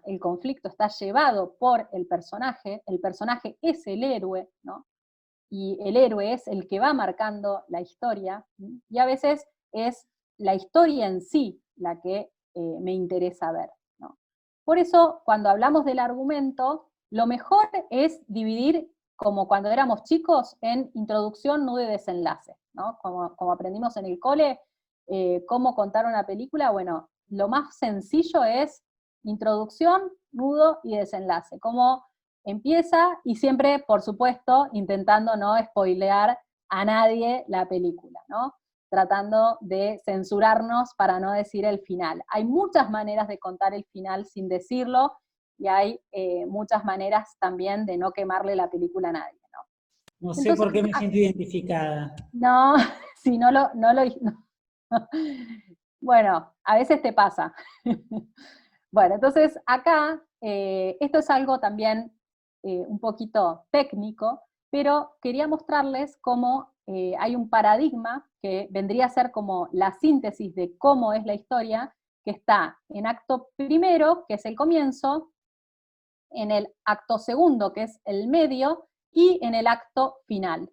el conflicto está llevado por el personaje es el héroe, ¿no? Y el héroe es el que va marcando la historia, y a veces es la historia en sí la que me interesa ver, ¿no? Por eso, cuando hablamos del argumento, lo mejor es dividir, como cuando éramos chicos, en introducción, nudo y desenlace, ¿no? Como aprendimos en el cole, cómo contar una película. Bueno, lo más sencillo es introducción, nudo y desenlace. Cómo empieza, y siempre, por supuesto, intentando no spoilear a nadie la película, ¿no? Tratando de censurarnos para no decir el final. Hay muchas maneras de contar el final sin decirlo, y hay muchas maneras también de no quemarle la película a nadie, ¿no? No sé por qué me siento identificada. No, si no lo... Bueno, a veces te pasa. Bueno, entonces acá Esto es algo también un poquito técnico, pero quería mostrarles cómo hay un paradigma que vendría a ser como la síntesis de cómo es la historia, que está en acto primero, que es el comienzo, en el acto segundo, que es el medio, y en el acto final.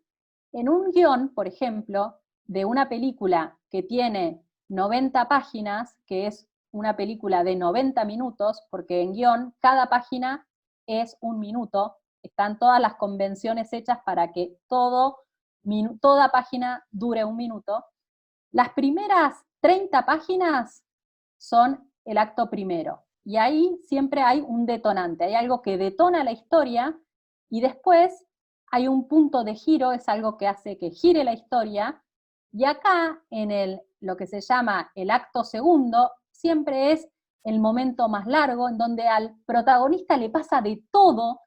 En un guión, por ejemplo, de una película que tiene 90 páginas, que es una película de 90 minutos, porque en guión cada página es un minuto, están todas las convenciones hechas para que toda página dure un minuto. Las primeras 30 páginas son el acto primero, y ahí siempre hay un detonante, hay algo que detona la historia, y después hay un punto de giro, es algo que hace que gire la historia, y acá en lo que se llama el acto segundo, siempre es el momento más largo, en donde al protagonista le pasa de todo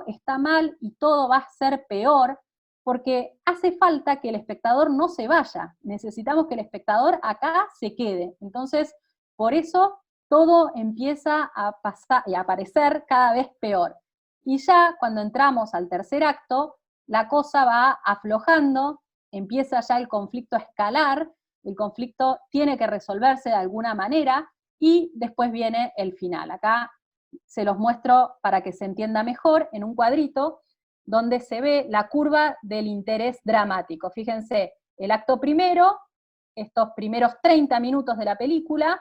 está mal y todo va a ser peor, porque hace falta que el espectador no se vaya, necesitamos que el espectador acá se quede. Entonces, por eso todo empieza a pasar y a aparecer cada vez peor. Y ya cuando entramos al tercer acto, la cosa va aflojando, empieza ya el conflicto a escalar, el conflicto tiene que resolverse de alguna manera, y después viene el final. Acá se los muestro para que se entienda mejor en un cuadrito, donde se ve la curva del interés dramático. Fíjense, el acto primero, estos primeros 30 minutos de la película,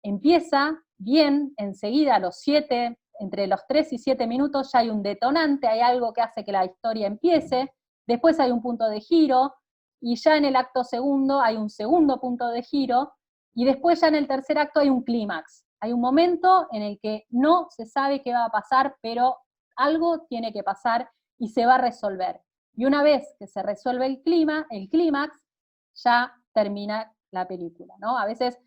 empieza bien, enseguida entre los 3 y 7 minutos ya hay un detonante, hay algo que hace que la historia empiece, después hay un punto de giro, y ya en el acto segundo hay un segundo punto de giro, y después ya en el tercer acto hay un clímax. Hay un momento en el que no se sabe qué va a pasar, pero algo tiene que pasar y se va a resolver. Y una vez que se resuelve el clímax, ya termina la película, ¿no? A veces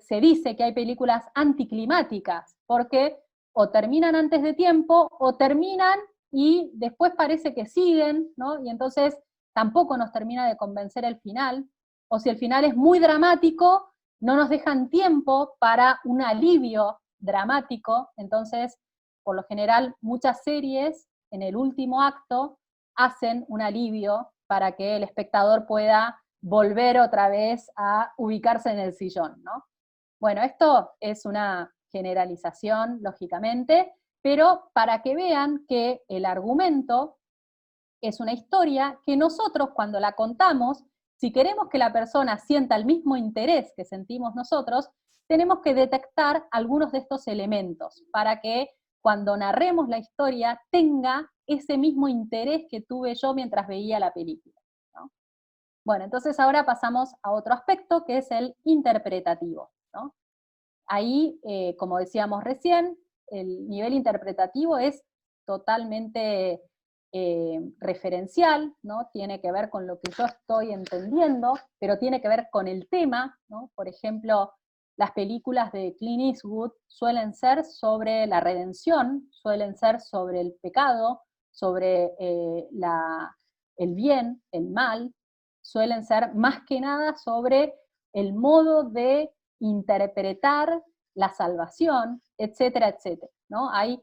se dice que hay películas anticlimáticas, porque o terminan antes de tiempo, o terminan y después parece que siguen, ¿no? Y entonces tampoco nos termina de convencer el final, o si el final es muy dramático, no nos dejan tiempo para un alivio dramático, entonces, por lo general, muchas series en el último acto hacen un alivio para que el espectador pueda volver otra vez a ubicarse en el sillón, ¿no? Bueno, esto es una generalización, lógicamente, pero para que vean que el argumento es una historia que nosotros cuando la contamos, si queremos que la persona sienta el mismo interés que sentimos nosotros, tenemos que detectar algunos de estos elementos para que cuando narremos la historia tenga ese mismo interés que tuve yo mientras veía la película, ¿no? Bueno, entonces ahora pasamos a otro aspecto que es el interpretativo, ¿no? Ahí, como decíamos recién, el nivel interpretativo es totalmente referencial, ¿no? Tiene que ver con lo que yo estoy entendiendo, pero tiene que ver con el tema, ¿no? Por ejemplo, las películas de Clint Eastwood suelen ser sobre la redención, suelen ser sobre el pecado, sobre el bien, el mal, suelen ser más que nada sobre el modo de interpretar la salvación, etcétera, etcétera, ¿no? Hay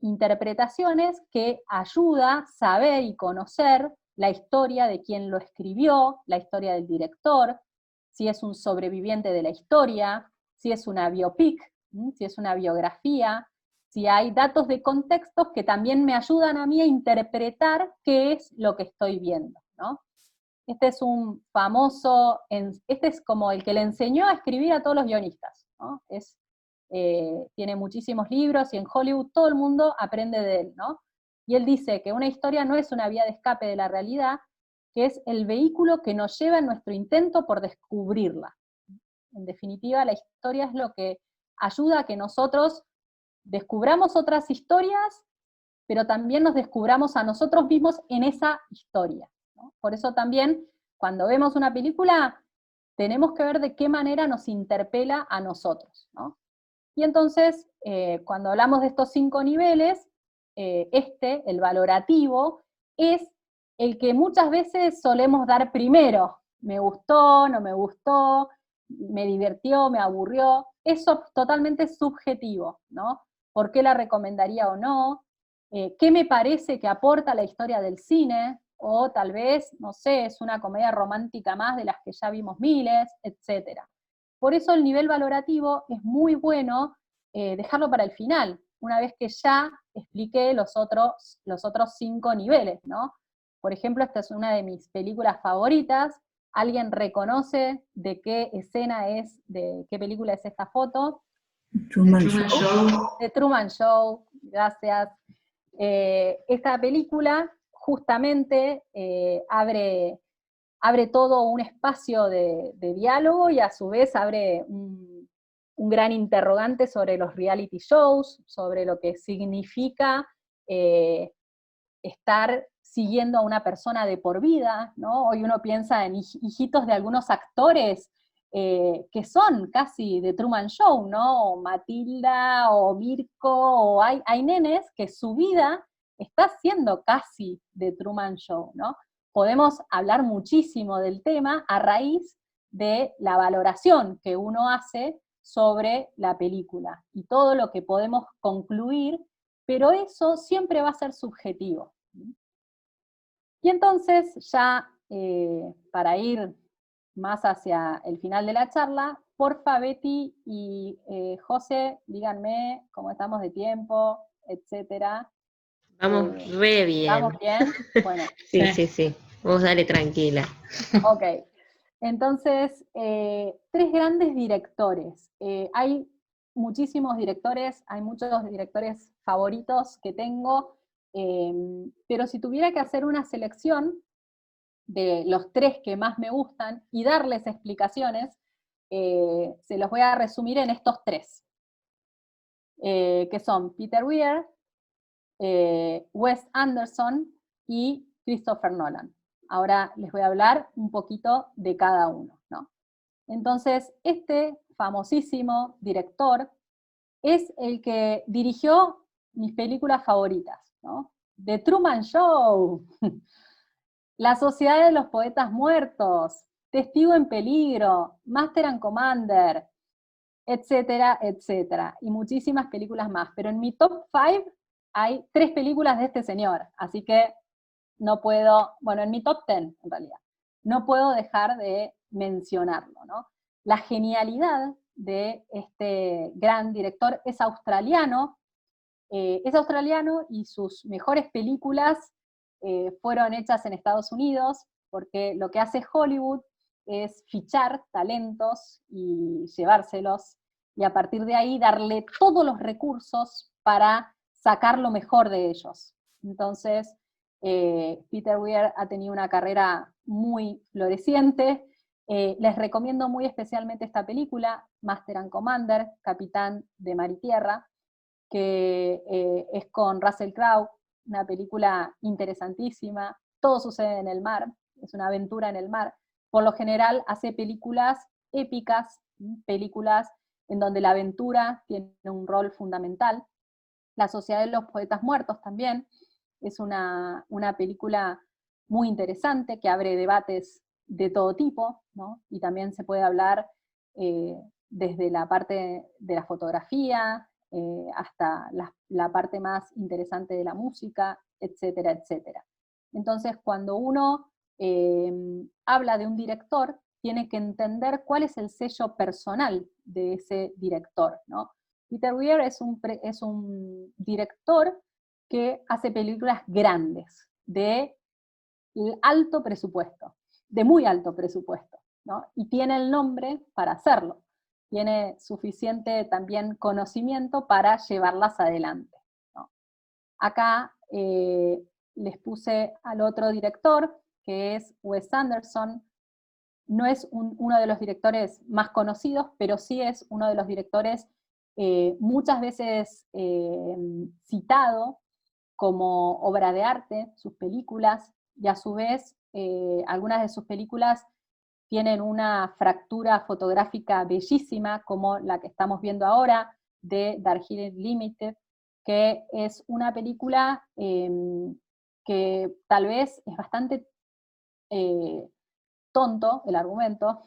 interpretaciones que ayuda a saber y conocer la historia de quien lo escribió, la historia del director, si es un sobreviviente de la historia, si es una biopic, si es una biografía, si hay datos de contextos que también me ayudan a mí a interpretar qué es lo que estoy viendo, ¿no? Este es un famoso, este es como el que le enseñó a escribir a todos los guionistas, ¿no? Tiene muchísimos libros y en Hollywood todo el mundo aprende de él, ¿no? Y él dice que una historia no es una vía de escape de la realidad, que es el vehículo que nos lleva en nuestro intento por descubrirla. En definitiva, la historia es lo que ayuda a que nosotros descubramos otras historias, pero también nos descubramos a nosotros mismos en esa historia, ¿no? Por eso también, cuando vemos una película, tenemos que ver de qué manera nos interpela a nosotros, ¿no? Y entonces, cuando hablamos de estos 5 niveles, el valorativo, es el que muchas veces solemos dar primero. Me gustó, no me gustó, me divirtió, me aburrió, eso es totalmente subjetivo, ¿no? ¿Por qué la recomendaría o no? ¿Qué me parece que aporta la historia del cine? O tal vez, no sé, es una comedia romántica más de las que ya vimos miles, etc. Por eso el nivel valorativo es muy bueno dejarlo para el final, una vez que ya expliqué los otros 5 niveles, ¿no? Por ejemplo, esta es una de mis películas favoritas. ¿Alguien reconoce de qué escena es, de qué película es esta foto? Truman Show. The Truman Show, gracias. Esta película justamente abre todo un espacio de diálogo y a su vez abre un gran interrogante sobre los reality shows, sobre lo que significa estar siguiendo a una persona de por vida, ¿no? Hoy uno piensa en hijitos de algunos actores que son casi de Truman Show, ¿no? O Matilda, o Mirko, o hay nenes que su vida está siendo casi de Truman Show, ¿no? Podemos hablar muchísimo del tema a raíz de la valoración que uno hace sobre la película y todo lo que podemos concluir, pero eso siempre va a ser subjetivo. Y entonces ya para ir más hacia el final de la charla, porfa Betty y José, díganme cómo estamos de tiempo, etcétera. Vamos re bien. ¿Vamos bien? Bueno. Sí. Vos dale tranquila. Ok. Entonces, 3 grandes directores. Hay muchísimos directores, hay muchos directores favoritos que tengo, pero si tuviera que hacer una selección de los 3 que más me gustan y darles explicaciones, se los voy a resumir en estos 3, que son Peter Weir, Wes Anderson y Christopher Nolan. Ahora les voy a hablar un poquito de cada uno, ¿no? Entonces, este famosísimo director es el que dirigió mis películas favoritas, ¿no? The Truman Show, La Sociedad de los Poetas Muertos, Testigo en Peligro, Master and Commander, etcétera, etcétera, y muchísimas películas más. Pero en mi top 5 hay 3 películas de este señor, así que no puedo, bueno, en mi top 10 en realidad, no puedo dejar de mencionarlo, ¿no? La genialidad de este gran director es australiano y sus mejores películas fueron hechas en Estados Unidos, porque lo que hace Hollywood es fichar talentos y llevárselos, y a partir de ahí darle todos los recursos para sacar lo mejor de ellos. Entonces, Peter Weir ha tenido una carrera muy floreciente. Les recomiendo muy especialmente esta película, Master and Commander, Capitán de Mar y Tierra, que es con Russell Crowe, una película interesantísima. Todo sucede en el mar, es una aventura en el mar. Por lo general hace películas épicas, películas en donde la aventura tiene un rol fundamental. La Sociedad de los Poetas Muertos también es una película muy interesante que abre debates de todo tipo, ¿no? Y también se puede hablar desde la parte de la fotografía hasta la parte más interesante de la música, etcétera, etcétera. Entonces, cuando uno habla de un director, tiene que entender cuál es el sello personal de ese director, ¿no? Peter Weir es un director que hace películas grandes, de alto presupuesto, de muy alto presupuesto, ¿no? Y tiene el nombre para hacerlo. Tiene suficiente también conocimiento para llevarlas adelante, ¿no? Acá les puse al otro director, que es Wes Anderson. No es uno de los directores más conocidos, pero sí es uno de los directores muchas veces citado como obra de arte, sus películas, y a su vez algunas de sus películas tienen una fractura fotográfica bellísima, como la que estamos viendo ahora, de Darjeeling Limited, que es una película que tal vez es bastante tonto el argumento,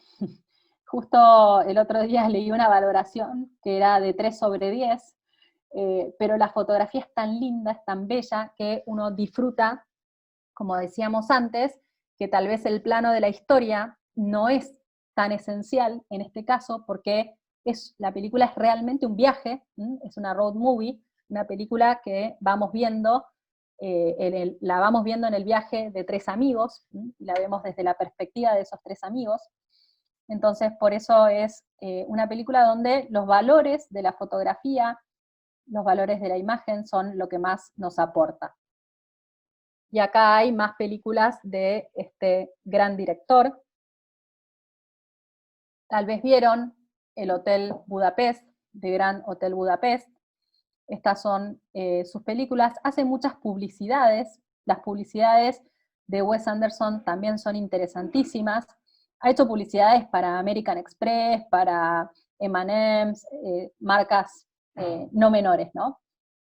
Justo el otro día leí una valoración que era de 3 sobre 10, pero la fotografía es tan linda, es tan bella, que uno disfruta, como decíamos antes, que tal vez el plano de la historia no es tan esencial en este caso, porque la película es realmente un viaje, es una road movie, una película que vamos viendo, la vamos viendo en el viaje de 3 amigos, la vemos desde la perspectiva de esos 3 amigos. Entonces, por eso es una película donde los valores de la fotografía, los valores de la imagen son lo que más nos aporta. Y acá hay más películas de este gran director. Tal vez vieron El Hotel Budapest, de Gran Hotel Budapest. Estas son sus películas. Hace muchas publicidades. Las publicidades de Wes Anderson también son interesantísimas. Ha hecho publicidades para American Express, para M&M's, marcas no menores, ¿no?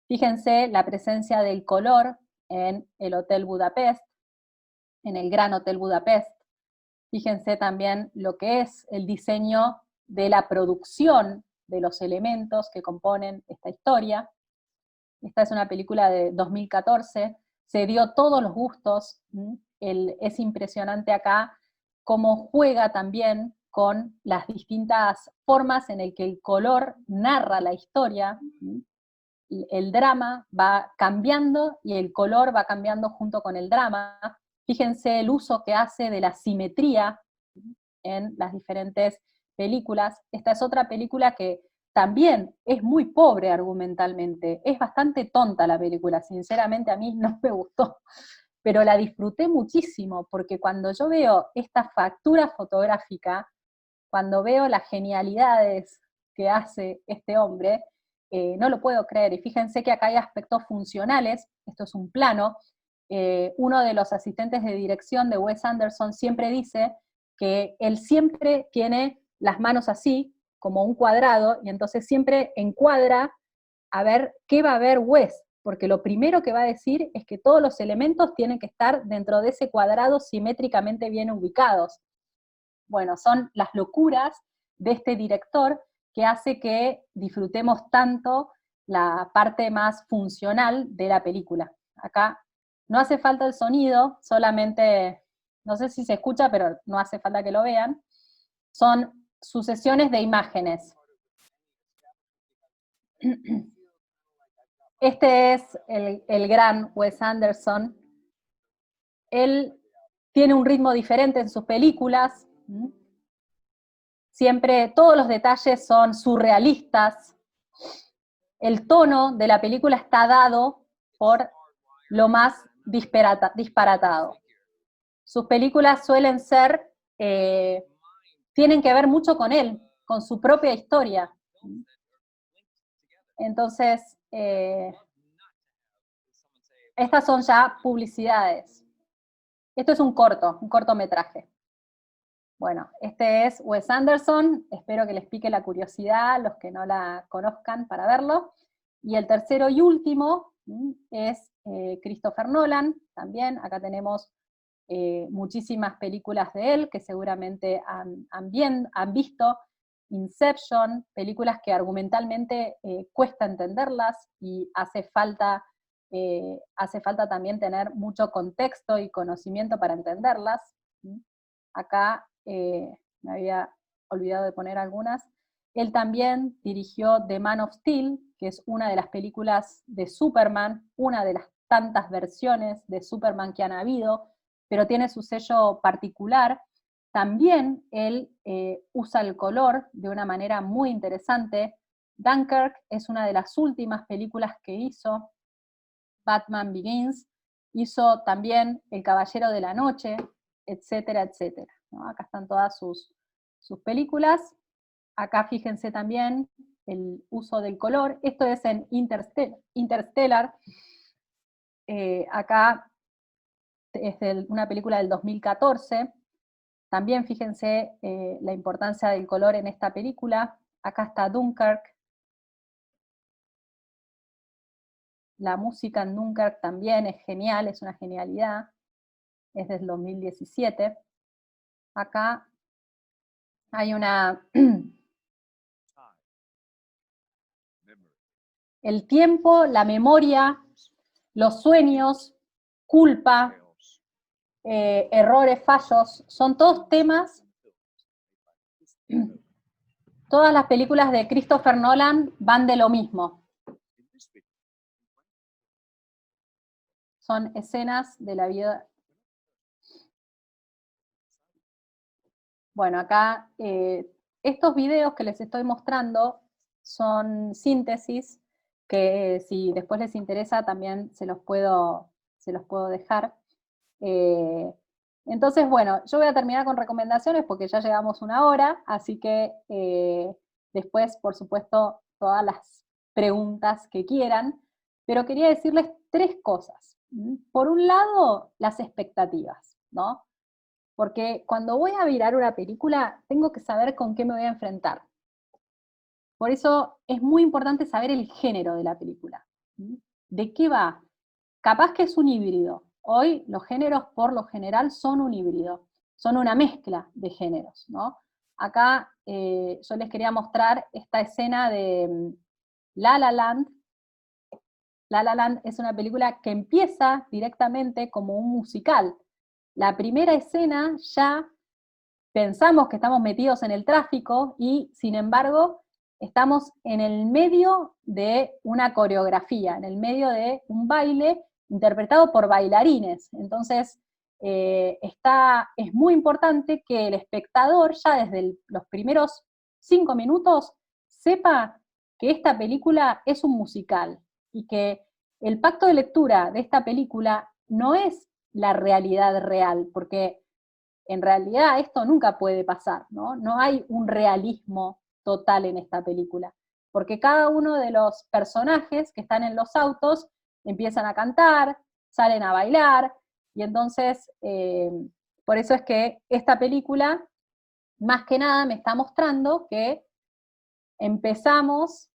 Fíjense la presencia del color en el Hotel Budapest, en el Gran Hotel Budapest. Fíjense también lo que es el diseño de la producción de los elementos que componen esta historia. Esta es una película de 2014, se dio todos los gustos, es impresionante acá cómo juega también con las distintas formas en el que el color narra la historia, el drama va cambiando y el color va cambiando junto con el drama. Fíjense el uso que hace de la simetría en las diferentes películas. Esta es otra película que también es muy pobre argumentalmente, es bastante tonta la película, sinceramente a mí no me gustó, pero la disfruté muchísimo, porque cuando yo veo esta factura fotográfica, cuando veo las genialidades que hace este hombre, no lo puedo creer, y fíjense que acá hay aspectos funcionales, esto es un plano, uno de los asistentes de dirección de Wes Anderson siempre dice que él siempre tiene las manos así, como un cuadrado, y entonces siempre encuadra a ver qué va a ver Wes, porque lo primero que va a decir es que todos los elementos tienen que estar dentro de ese cuadrado simétricamente bien ubicados. Bueno, son las locuras de este director que hace que disfrutemos tanto la parte más funcional de la película. Acá no hace falta el sonido, solamente, no sé si se escucha, pero no hace falta que lo vean, son sucesiones de imágenes. Este es el gran Wes Anderson. Él tiene un ritmo diferente en sus películas. Siempre todos los detalles son surrealistas. El tono de la película está dado por lo más disparatado. Sus películas suelen ser, tienen que ver mucho con él, con su propia historia. Entonces, estas son ya publicidades. Esto es un cortometraje. Bueno, este es Wes Anderson, espero que les pique la curiosidad, los que no la conozcan, para verlo. Y el tercero y último es Christopher Nolan, también, acá tenemos muchísimas películas de él, que seguramente han visto. Inception, películas que argumentalmente cuesta entenderlas, y hace falta también tener mucho contexto y conocimiento para entenderlas. Acá me había olvidado de poner algunas. Él también dirigió The Man of Steel, que es una de las películas de Superman, una de las tantas versiones de Superman que han habido, pero tiene su sello particular. También él usa el color de una manera muy interesante. Dunkirk es una de las últimas películas que hizo. Batman Begins, hizo también El Caballero de la Noche, etcétera, etcétera, ¿no? Acá están todas sus películas. Acá fíjense también el uso del color. Esto es en Interstellar. Acá es una película del 2014. También fíjense la importancia del color en esta película. Acá está Dunkirk. La música en Dunkirk también es genial, es una genialidad. Es del 2017. Acá hay una... El tiempo, la memoria, los sueños, culpa, errores, fallos, son todos temas. Todas las películas de Christopher Nolan van de lo mismo. Son escenas de la vida. Bueno, acá estos videos que les estoy mostrando son síntesis que si después les interesa también se los puedo dejar. Entonces, bueno, yo voy a terminar con recomendaciones porque ya llegamos 1 hora, así que después, por supuesto, todas las preguntas que quieran, pero quería decirles 3 cosas. Por un lado, las expectativas, ¿no? Porque cuando voy a mirar una película, tengo que saber con qué me voy a enfrentar. Por eso es muy importante saber el género de la película. ¿De qué va? Capaz que es un híbrido. Hoy los géneros por lo general son un híbrido, son una mezcla de géneros, ¿no? Acá yo les quería mostrar esta escena de La La Land. La La Land es una película que empieza directamente como un musical. La primera escena ya pensamos que estamos metidos en el tráfico y, sin embargo, estamos en el medio de una coreografía, en el medio de un baile interpretado por bailarines. Entonces, es muy importante que el espectador ya desde los primeros 5 minutos sepa que esta película es un musical y que el pacto de lectura de esta película no es la realidad real, porque en realidad esto nunca puede pasar, ¿no? No hay un realismo total en esta película, porque cada uno de los personajes que están en los autos empiezan a cantar, salen a bailar, y entonces, por eso es que esta película, más que nada, me está mostrando que empezamos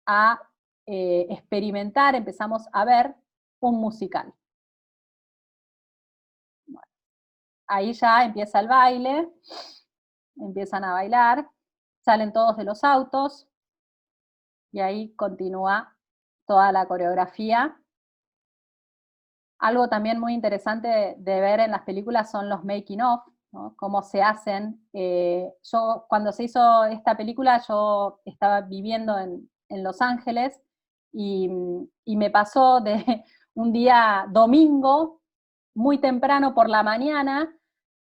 a experimentar, empezamos a ver un musical. Bueno, ahí ya empieza el baile, empiezan a bailar, salen todos de los autos, y ahí continúa toda la coreografía. Algo también muy interesante de ver en las películas son los making of, ¿no? Cómo se hacen. Yo, cuando se hizo esta película, yo estaba viviendo en Los Ángeles, y me pasó de un día domingo, muy temprano por la mañana,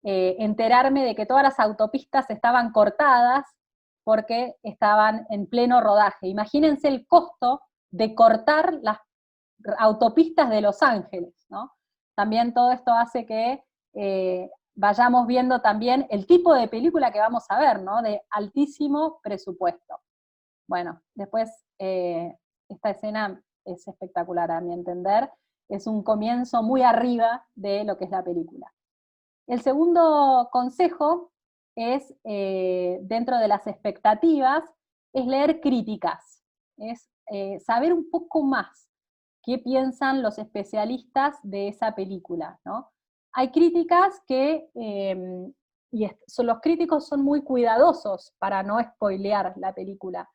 enterarme de que todas las autopistas estaban cortadas porque estaban en pleno rodaje. Imagínense el costo de cortar las autopistas de Los Ángeles, ¿no? También todo esto hace que vayamos viendo también el tipo de película que vamos a ver, ¿no? De altísimo presupuesto. Bueno, después esta escena es espectacular a mi entender, es un comienzo muy arriba de lo que es la película. El segundo consejo es, dentro de las expectativas, es leer críticas, es saber un poco más qué piensan los especialistas de esa película, ¿no? Hay críticas que, los críticos son muy cuidadosos para no spoilear la película.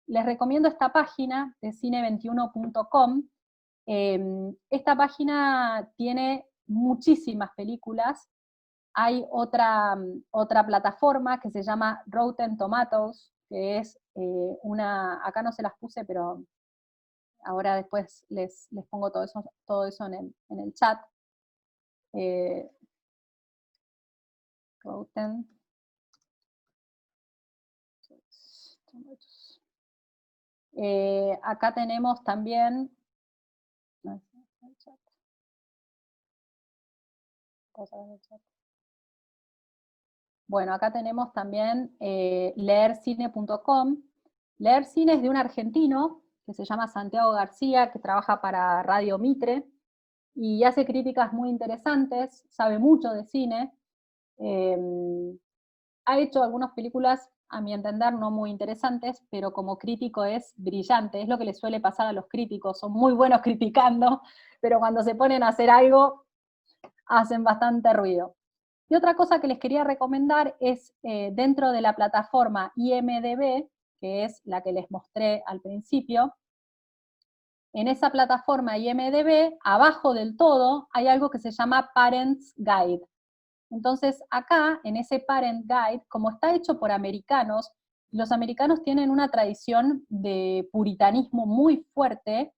Les recomiendo esta página de cine21.com. Esta página tiene muchísimas películas. Hay otra plataforma que se llama Rotten Tomatoes, que es acá no se las puse, pero ahora después les pongo todo eso en el chat. Rotten Tomatoes. Acá tenemos también, bueno, acá tenemos también leercine.com. Leercine es de un argentino que se llama Santiago García, que trabaja para Radio Mitre, y hace críticas muy interesantes, sabe mucho de cine. Ha hecho algunas películas, a mi entender, no muy interesantes, pero como crítico es brillante. Es lo que le suele pasar a los críticos, son muy buenos criticando, pero cuando se ponen a hacer algo, hacen bastante ruido. Y otra cosa que les quería recomendar es dentro de la plataforma IMDb, que es la que les mostré al principio. En esa plataforma IMDb, abajo del todo, hay algo que se llama Parents Guide. Entonces acá, en ese Parent Guide, como está hecho por americanos, los americanos tienen una tradición de puritanismo muy fuerte,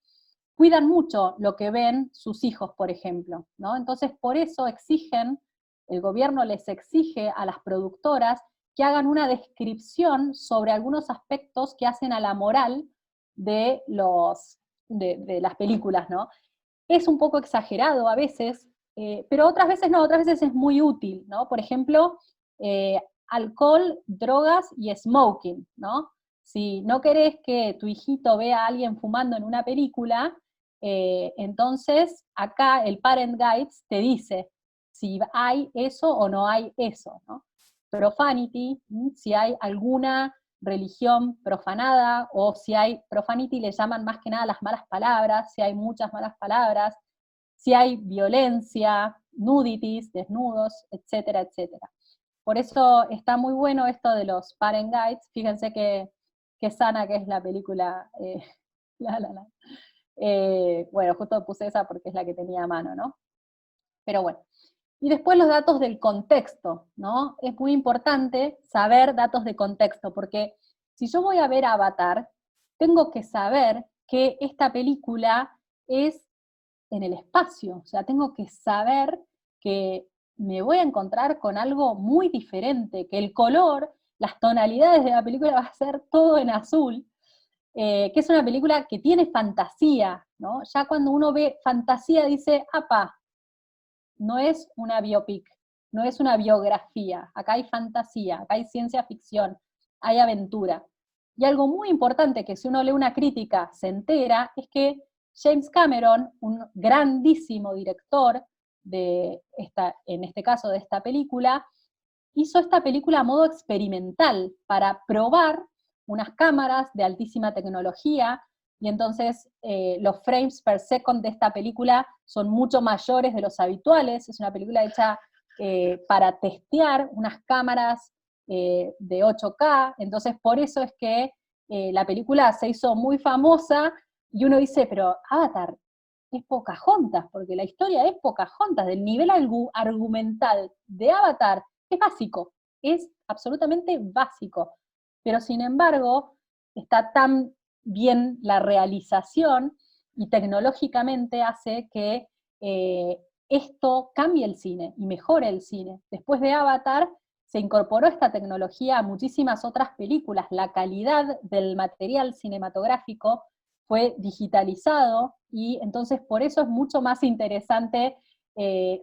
cuidan mucho lo que ven sus hijos, por ejemplo, ¿no? Entonces por eso exigen, el gobierno les exige a las productoras que hagan una descripción sobre algunos aspectos que hacen a la moral de las películas, ¿no? Es un poco exagerado a veces, pero otras veces no, otras veces es muy útil, ¿no? Por ejemplo, alcohol, drogas y smoking, ¿no? Si no querés que tu hijito vea a alguien fumando en una película, entonces acá el Parent Guides te dice si hay eso o no hay eso, ¿no? Profanity, si hay alguna religión profanada, o si hay profanity le llaman más que nada las malas palabras, si hay muchas malas palabras, si hay violencia, nudities, desnudos, etcétera, etcétera. Por eso está muy bueno esto de los Parent Guides. Fíjense que sana que es la película La La Land. Bueno, justo puse esa porque es la que tenía a mano, ¿no? Pero bueno. Y después los datos del contexto, ¿no? Es muy importante saber datos de contexto, porque si yo voy a ver Avatar, tengo que saber que esta película es en el espacio, o sea, tengo que saber que me voy a encontrar con algo muy diferente, que el color, las tonalidades de la película va a ser todo en azul, que es una película que tiene fantasía, ¿no? Ya cuando uno ve fantasía dice, ¡apa! No es una biopic, no es una biografía, acá hay fantasía, acá hay ciencia ficción, hay aventura. Y algo muy importante que si uno lee una crítica se entera, es que James Cameron, un grandísimo director en este caso de esta película, hizo esta película a modo experimental para probar unas cámaras de altísima tecnología, y entonces los frames per second de esta película son mucho mayores de los habituales. Es una película hecha para testear unas cámaras de 8K, entonces por eso es que la película se hizo muy famosa, y uno dice, pero Avatar es Pocahontas, porque la historia es Pocahontas, del nivel argumental de Avatar es básico, es absolutamente básico, pero sin embargo está tan bien la realización y tecnológicamente hace que esto cambie el cine y mejore el cine. Después de Avatar se incorporó esta tecnología a muchísimas otras películas, la calidad del material cinematográfico fue digitalizado, y entonces por eso es mucho más interesante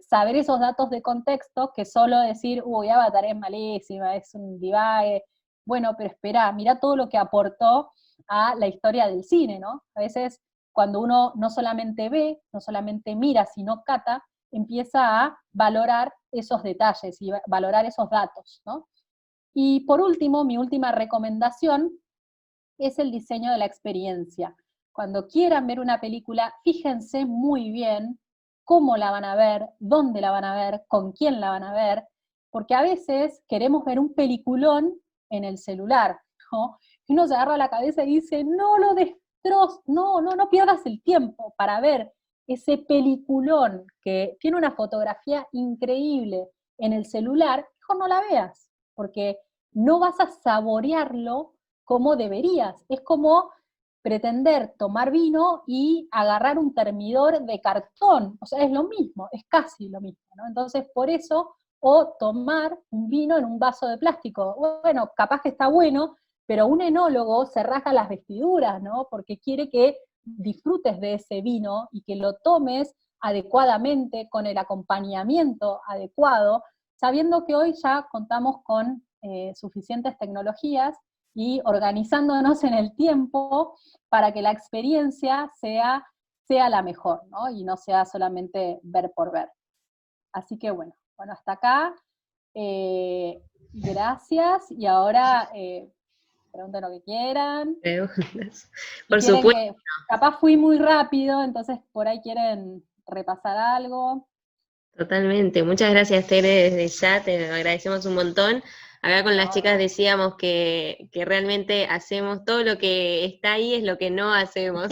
saber esos datos de contexto que solo decir, uy, Avatar es malísima, es un divague. Bueno, pero espera, mirá todo lo que aportó a la historia del cine, ¿no? A veces cuando uno no solamente ve, no solamente mira, sino cata, empieza a valorar esos detalles y valorar esos datos, ¿no? Y por último, mi última recomendación es el diseño de la experiencia. Cuando quieran ver una película, fíjense muy bien cómo la van a ver, dónde la van a ver, con quién la van a ver, porque a veces queremos ver un peliculón en el celular, ¿no? Y uno se agarra la cabeza y dice, no lo destroces, no pierdas el tiempo para ver ese peliculón que tiene una fotografía increíble en el celular, mejor no la veas, porque no vas a saborearlo como deberías. Es como pretender tomar vino y agarrar un termidor de cartón, o sea, es lo mismo, es casi lo mismo, ¿no? Entonces, por eso, o tomar un vino en un vaso de plástico, bueno, capaz que está bueno, pero un enólogo se rasga las vestiduras, ¿no? Porque quiere que disfrutes de ese vino y que lo tomes adecuadamente, con el acompañamiento adecuado, sabiendo que hoy ya contamos con suficientes tecnologías y organizándonos en el tiempo para que la experiencia sea la mejor, ¿no? Y no sea solamente ver por ver. Así que bueno, hasta acá. Gracias, y ahora pregunten lo que quieran. Preguntas. Si Por quieren supuesto. capaz fui muy rápido, entonces por ahí quieren repasar algo. Totalmente. Muchas gracias, Tere, desde ya, te lo agradecemos un montón. Acá con las chicas decíamos que realmente hacemos todo lo que está ahí, es lo que no hacemos.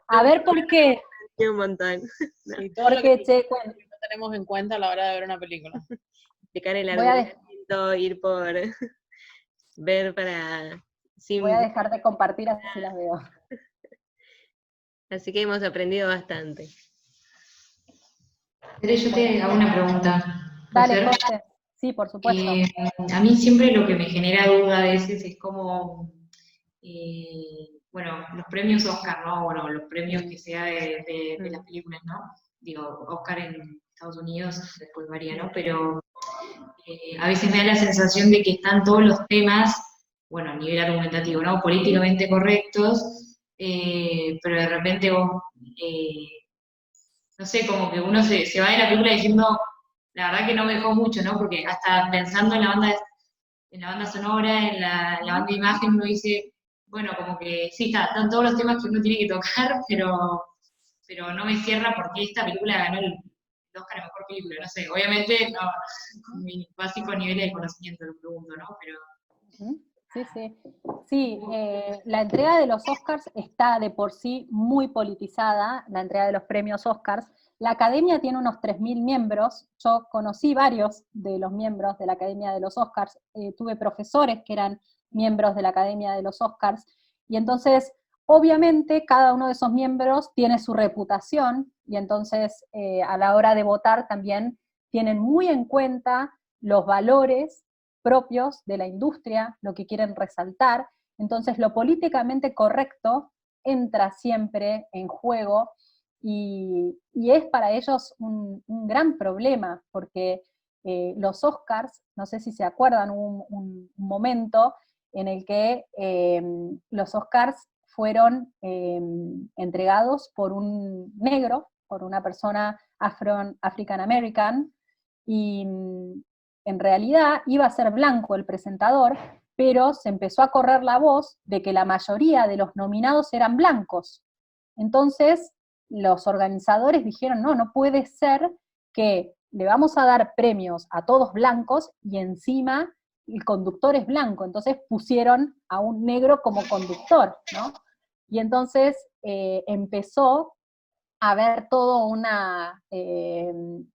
A ver por qué. Un montón. Sí, todo lo Porque, que che, no tenemos en cuenta a la hora de ver una película. Explicar el Voy a de- argumento, ir por ver para... voy a sin- dejar de compartir así las veo. Así que hemos aprendido bastante. Tere, yo te hago una pregunta. ¿Puede Dale, ser? José. Sí, por supuesto. A mí siempre lo que me genera duda a veces es como, bueno, los premios Oscar, ¿no? Bueno, los premios que sea de las películas, ¿no? Digo, Oscar en Estados Unidos después varía, ¿no? Pero a veces me da la sensación de que están todos los temas, bueno, a nivel argumentativo, ¿no? Políticamente correctos, pero de repente vos, no sé, como que uno se va de la película diciendo, la verdad que no me dejó mucho, ¿no? Porque hasta pensando en la banda sonora, en la banda de imagen, uno dice, bueno, como que sí, están todos los temas que uno tiene que tocar, pero no me cierra porque esta película ganó el Oscar a mejor película, no sé, obviamente no, con mi básico nivel de conocimiento lo pregunto, ¿no? Pero Sí, sí. Sí, la entrega de los Oscars está de por sí muy politizada, la entrega de los premios Oscars. La Academia tiene unos 3.000 miembros, yo conocí varios de los miembros de la Academia de los Oscars, tuve profesores que eran miembros de la Academia de los Oscars, y entonces, obviamente, cada uno de esos miembros tiene su reputación, y entonces a la hora de votar también tienen muy en cuenta los valores propios de la industria, lo que quieren resaltar. Entonces lo políticamente correcto entra siempre en juego y es para ellos un gran problema, porque los Oscars, no sé si se acuerdan, un momento en el que los Oscars fueron entregados por un negro, por una persona African American, y en realidad iba a ser blanco el presentador, pero se empezó a correr la voz de que la mayoría de los nominados eran blancos. Entonces, los organizadores dijeron, no, no puede ser que le vamos a dar premios a todos blancos y encima el conductor es blanco. Entonces pusieron a un negro como conductor, ¿no? Y entonces empezó a haber toda una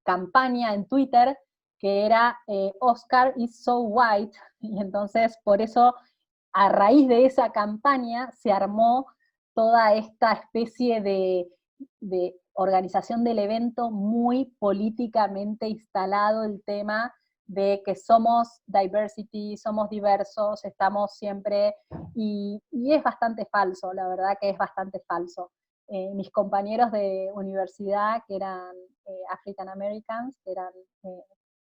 campaña en Twitter que era Oscar is so white, y entonces por eso a raíz de esa campaña se armó toda esta especie de organización del evento muy políticamente instalado el tema de que somos diversity, somos diversos, estamos siempre, y es bastante falso, la verdad que es bastante falso. Mis compañeros de universidad que eran African Americans, que eran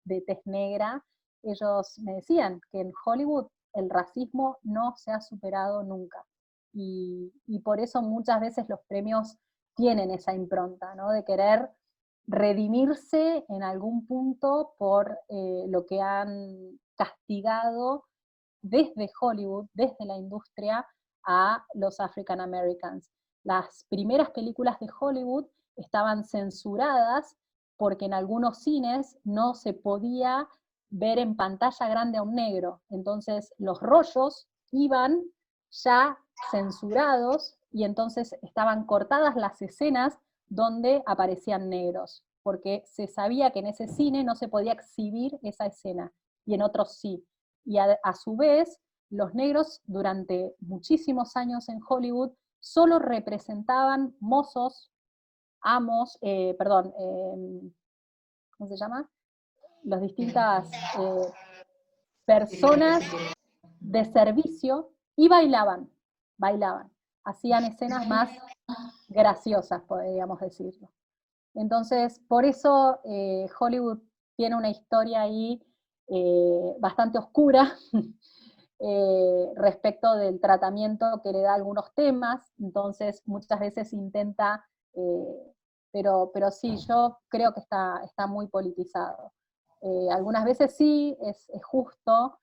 de tez negra, ellos me decían que en Hollywood el racismo no se ha superado nunca. Y por eso muchas veces los premios tienen esa impronta, ¿no? De querer redimirse en algún punto por lo que han castigado desde Hollywood, desde la industria, a los African Americans. Las primeras películas de Hollywood estaban censuradas porque en algunos cines no se podía ver en pantalla grande a un negro. Entonces los rollos iban ya censurados y entonces estaban cortadas las escenas donde aparecían negros, porque se sabía que en ese cine no se podía exhibir esa escena, y en otros sí. Y a su vez, los negros durante muchísimos años en Hollywood solo representaban mozos, amos, ¿cómo se llama? Las distintas personas de servicio, y bailaban, hacían escenas más graciosas, podríamos decirlo. Entonces, por eso Hollywood tiene una historia ahí bastante oscura respecto del tratamiento que le da a algunos temas, entonces muchas veces intenta, pero sí, yo creo que está muy politizado. Algunas veces sí, es justo,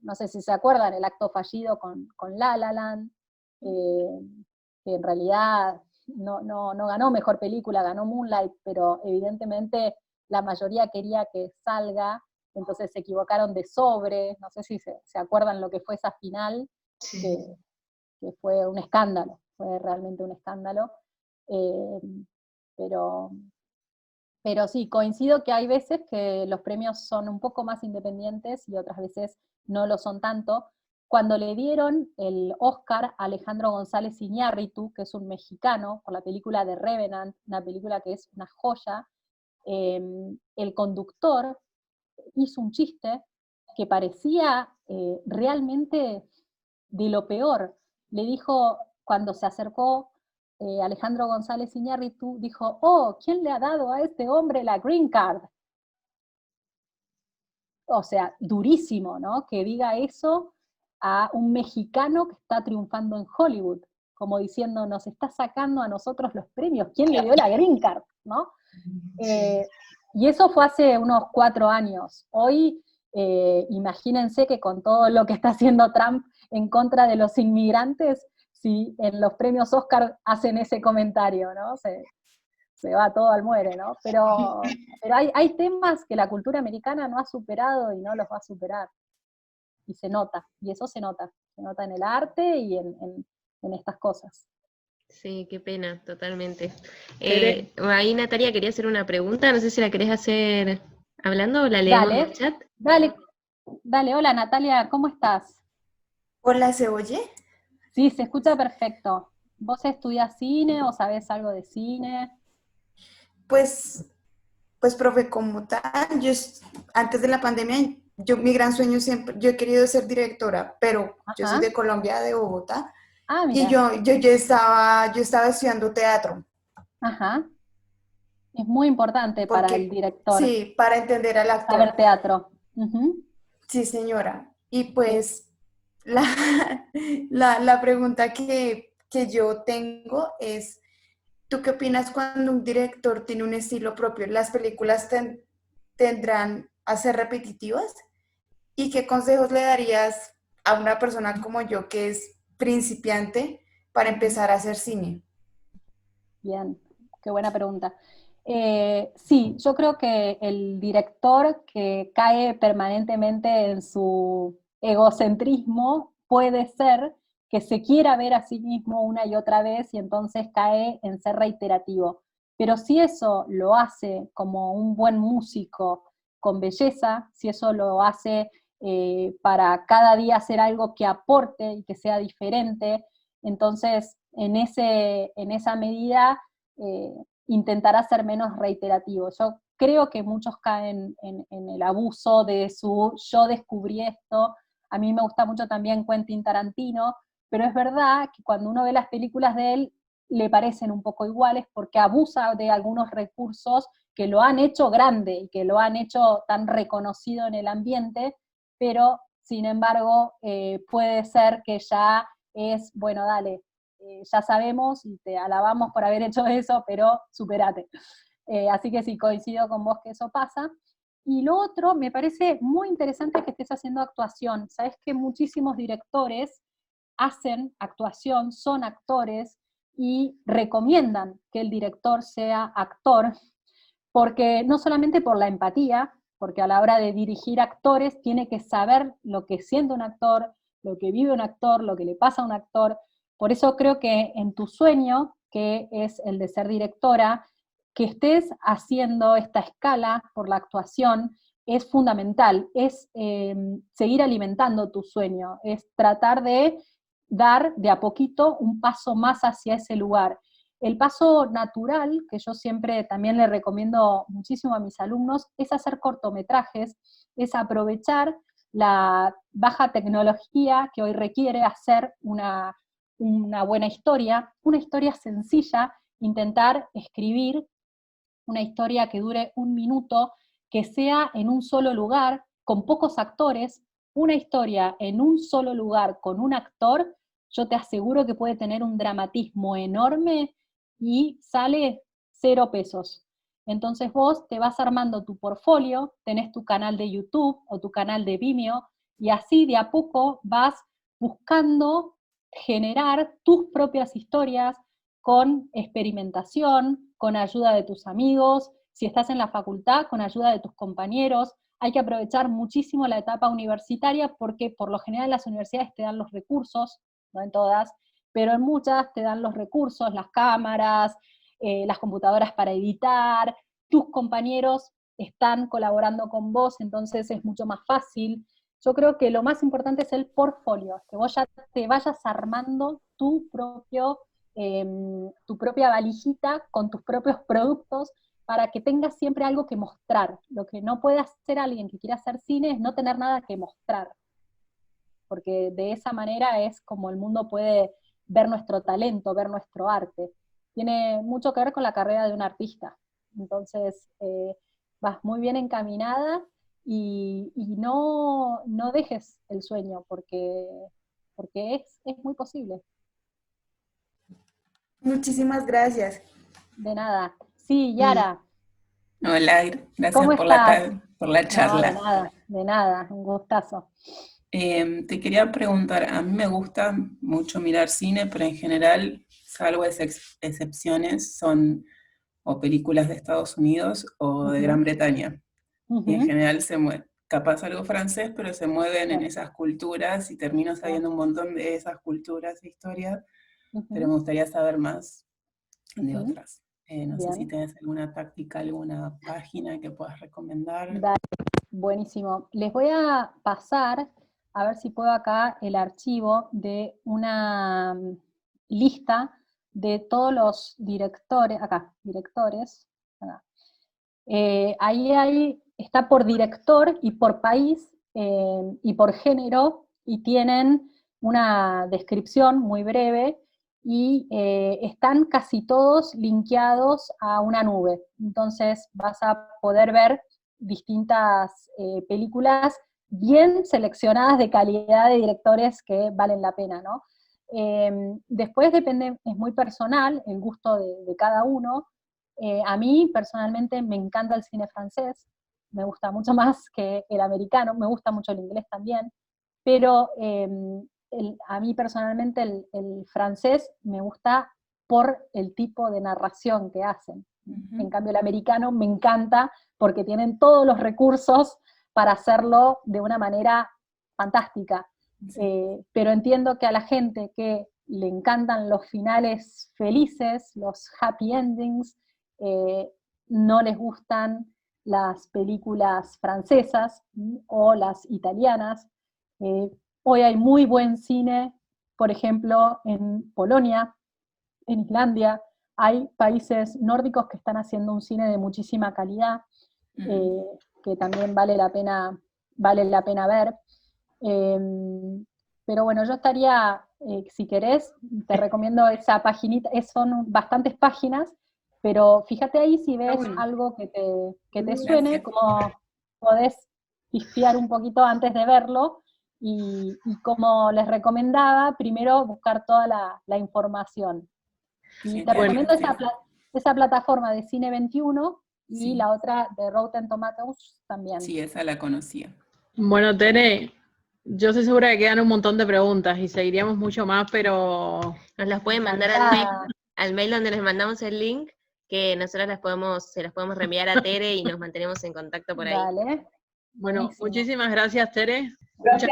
no sé si se acuerdan el acto fallido con La La Land, que en realidad no ganó mejor película, ganó Moonlight, pero evidentemente la mayoría quería que salga, entonces se equivocaron de sobre, no sé si se acuerdan lo que fue esa final, Sí. que fue un escándalo, fue realmente un escándalo, eh, pero, pero sí, coincido que hay veces que los premios son un poco más independientes y otras veces no lo son tanto. Cuando le dieron el Oscar a Alejandro González Iñárritu, que es un mexicano, por la película de Revenant, una película que es una joya, el conductor hizo un chiste que parecía realmente de lo peor. Le dijo, cuando se acercó Alejandro González Iñárritu, dijo, oh, ¿quién le ha dado a este hombre la green card? O sea, durísimo, ¿no? Que diga eso a un mexicano que está triunfando en Hollywood, como diciendo, nos está sacando a nosotros los premios, ¿quién le dio la green card? ¿No? Y eso fue hace unos 4 años. Hoy, imagínense que con todo lo que está haciendo Trump en contra de los inmigrantes, si en los premios Oscar hacen ese comentario, ¿no? Se va todo al muere, ¿no? Pero hay temas que la cultura americana no ha superado y no los va a superar. Y se nota, y eso se nota en el arte y en estas cosas. Sí, qué pena, totalmente. Ahí Natalia quería hacer una pregunta, no sé si la querés hacer hablando o la leemos en el chat. Dale, hola Natalia, ¿cómo estás? Hola, ¿se oye? Sí, se escucha perfecto. ¿Vos estudiás cine o sabés algo de cine? Pues, profe, como tal, antes de la pandemia, mi gran sueño siempre, yo he querido ser directora, pero yo soy Ajá. de Colombia, de Bogotá, Ah, y mira. yo estaba estudiando teatro, Ajá. Es muy importante para el porque, director sí, para entender al saber actor. teatro. Ujú. Sí, señora. Y Sí. pues, la, la pregunta que yo tengo es, ¿tú qué opinas cuando un director tiene un estilo propio? ¿Las películas tendrán a ser repetitivas? ¿Y qué consejos le darías a una persona como yo que es principiante para empezar a hacer cine? Bien, qué buena pregunta. Sí, yo creo que el director que cae permanentemente en su egocentrismo puede ser que se quiera ver a sí mismo una y otra vez y entonces cae en ser reiterativo. Pero si eso lo hace como un buen músico con belleza, si eso lo hace para cada día hacer algo que aporte y que sea diferente, entonces en esa medida intentará ser menos reiterativo. Yo creo que muchos caen en el abuso de su yo descubrí esto. A mí me gusta mucho también Quentin Tarantino, pero es verdad que cuando uno ve las películas de él le parecen un poco iguales porque abusa de algunos recursos que lo han hecho grande y que lo han hecho tan reconocido en el ambiente, pero sin embargo puede ser que ya es, bueno, dale, ya sabemos y te alabamos por haber hecho eso, pero superate. Así que sí, coincido con vos que eso pasa. Y lo otro, me parece muy interesante que estés haciendo actuación. Sabes que muchísimos directores hacen actuación, son actores y recomiendan que el director sea actor, porque no solamente por la empatía, porque a la hora de dirigir actores tiene que saber lo que siente un actor, lo que vive un actor, lo que le pasa a un actor. Por eso creo que en tu sueño, que es el de ser directora, que estés haciendo esta escala por la actuación es fundamental, es seguir alimentando tu sueño, es tratar de dar de a poquito un paso más hacia ese lugar. El paso natural, que yo siempre también le recomiendo muchísimo a mis alumnos, es hacer cortometrajes, es aprovechar la baja tecnología que hoy requiere hacer una buena historia, una historia sencilla, intentar escribir una historia que dure 1 minuto, que sea en un solo lugar, con pocos actores, una historia en un solo lugar con un actor, yo te aseguro que puede tener un dramatismo enorme y sale 0 pesos. Entonces vos te vas armando tu portfolio, tenés tu canal de YouTube o tu canal de Vimeo, y así de a poco vas buscando generar tus propias historias, con experimentación, con ayuda de tus amigos, si estás en la facultad, con ayuda de tus compañeros. Hay que aprovechar muchísimo la etapa universitaria porque por lo general las universidades te dan los recursos, no en todas, pero en muchas te dan los recursos, las cámaras, las computadoras para editar, tus compañeros están colaborando con vos, entonces es mucho más fácil. Yo creo que lo más importante es el portfolio, que vos ya te vayas armando tu propia valijita con tus propios productos para que tengas siempre algo que mostrar. Lo que no puede hacer alguien que quiera hacer cine es no tener nada que mostrar, porque de esa manera es como el mundo puede ver nuestro talento, ver nuestro arte. Tiene mucho que ver con la carrera de un artista. Entonces, vas muy bien encaminada y no dejes el sueño, porque es muy posible. Muchísimas gracias. De nada. Sí, Yara. Hola, gracias ¿Cómo por estás? la charla. No, de nada, un gustazo. Te quería preguntar, a mí me gusta mucho mirar cine, pero en general, salvo excepciones, son o películas de Estados Unidos o de Gran Bretaña. Y en general capaz algo francés, pero se mueven en esas culturas y termino sabiendo un montón de esas culturas e historias, pero me gustaría saber más de otras. No sé si tenés alguna táctica, alguna página que puedas recomendar. Dale, buenísimo. Les voy a pasar, a ver si puedo acá, el archivo de una lista de todos los directores, acá, directores, acá. Ahí está por director y por país y por género, y tienen una descripción muy breve, y están casi todos linkeados a una nube. Entonces vas a poder ver distintas películas bien seleccionadas de calidad de directores que valen la pena, ¿no? Después depende, es muy personal, el gusto de cada uno. A mí personalmente me encanta el cine francés, me gusta mucho más que el americano, me gusta mucho el inglés también, pero a mí personalmente el francés me gusta por el tipo de narración que hacen. En cambio el americano me encanta porque tienen todos los recursos para hacerlo de una manera fantástica. Pero entiendo que a la gente que le encantan los finales felices, los happy endings, no les gustan las películas francesas o las italianas. Hoy hay muy buen cine, por ejemplo, en Polonia, en Islandia. Hay países nórdicos que están haciendo un cine de muchísima calidad, que también vale la pena ver. Pero bueno, yo estaría, si querés, te recomiendo esa paginita, son bastantes páginas, pero fíjate ahí si ves algo que te suene, como podés pispear un poquito antes de verlo, y como les recomendaba, primero buscar toda la información. Y te recomiendo esa plataforma de Cine 21 y la otra de Rotten Tomatoes también. Sí, esa la conocía. Bueno, Tere, yo estoy segura que quedan un montón de preguntas y seguiríamos mucho más, pero... Nos las pueden mandar al mail donde les mandamos el link, que nosotros se las podemos reenviar a Tere y nos mantenemos en contacto por ahí. Dale. Bueno, Buenísimo. Muchísimas gracias, Tere. Gracias,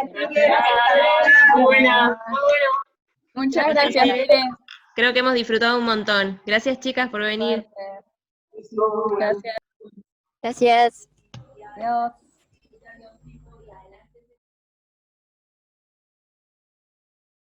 Muy buena. Muchas gracias, Tere. Creo que hemos disfrutado un montón. Gracias, chicas, por venir. Gracias. Gracias. Adiós.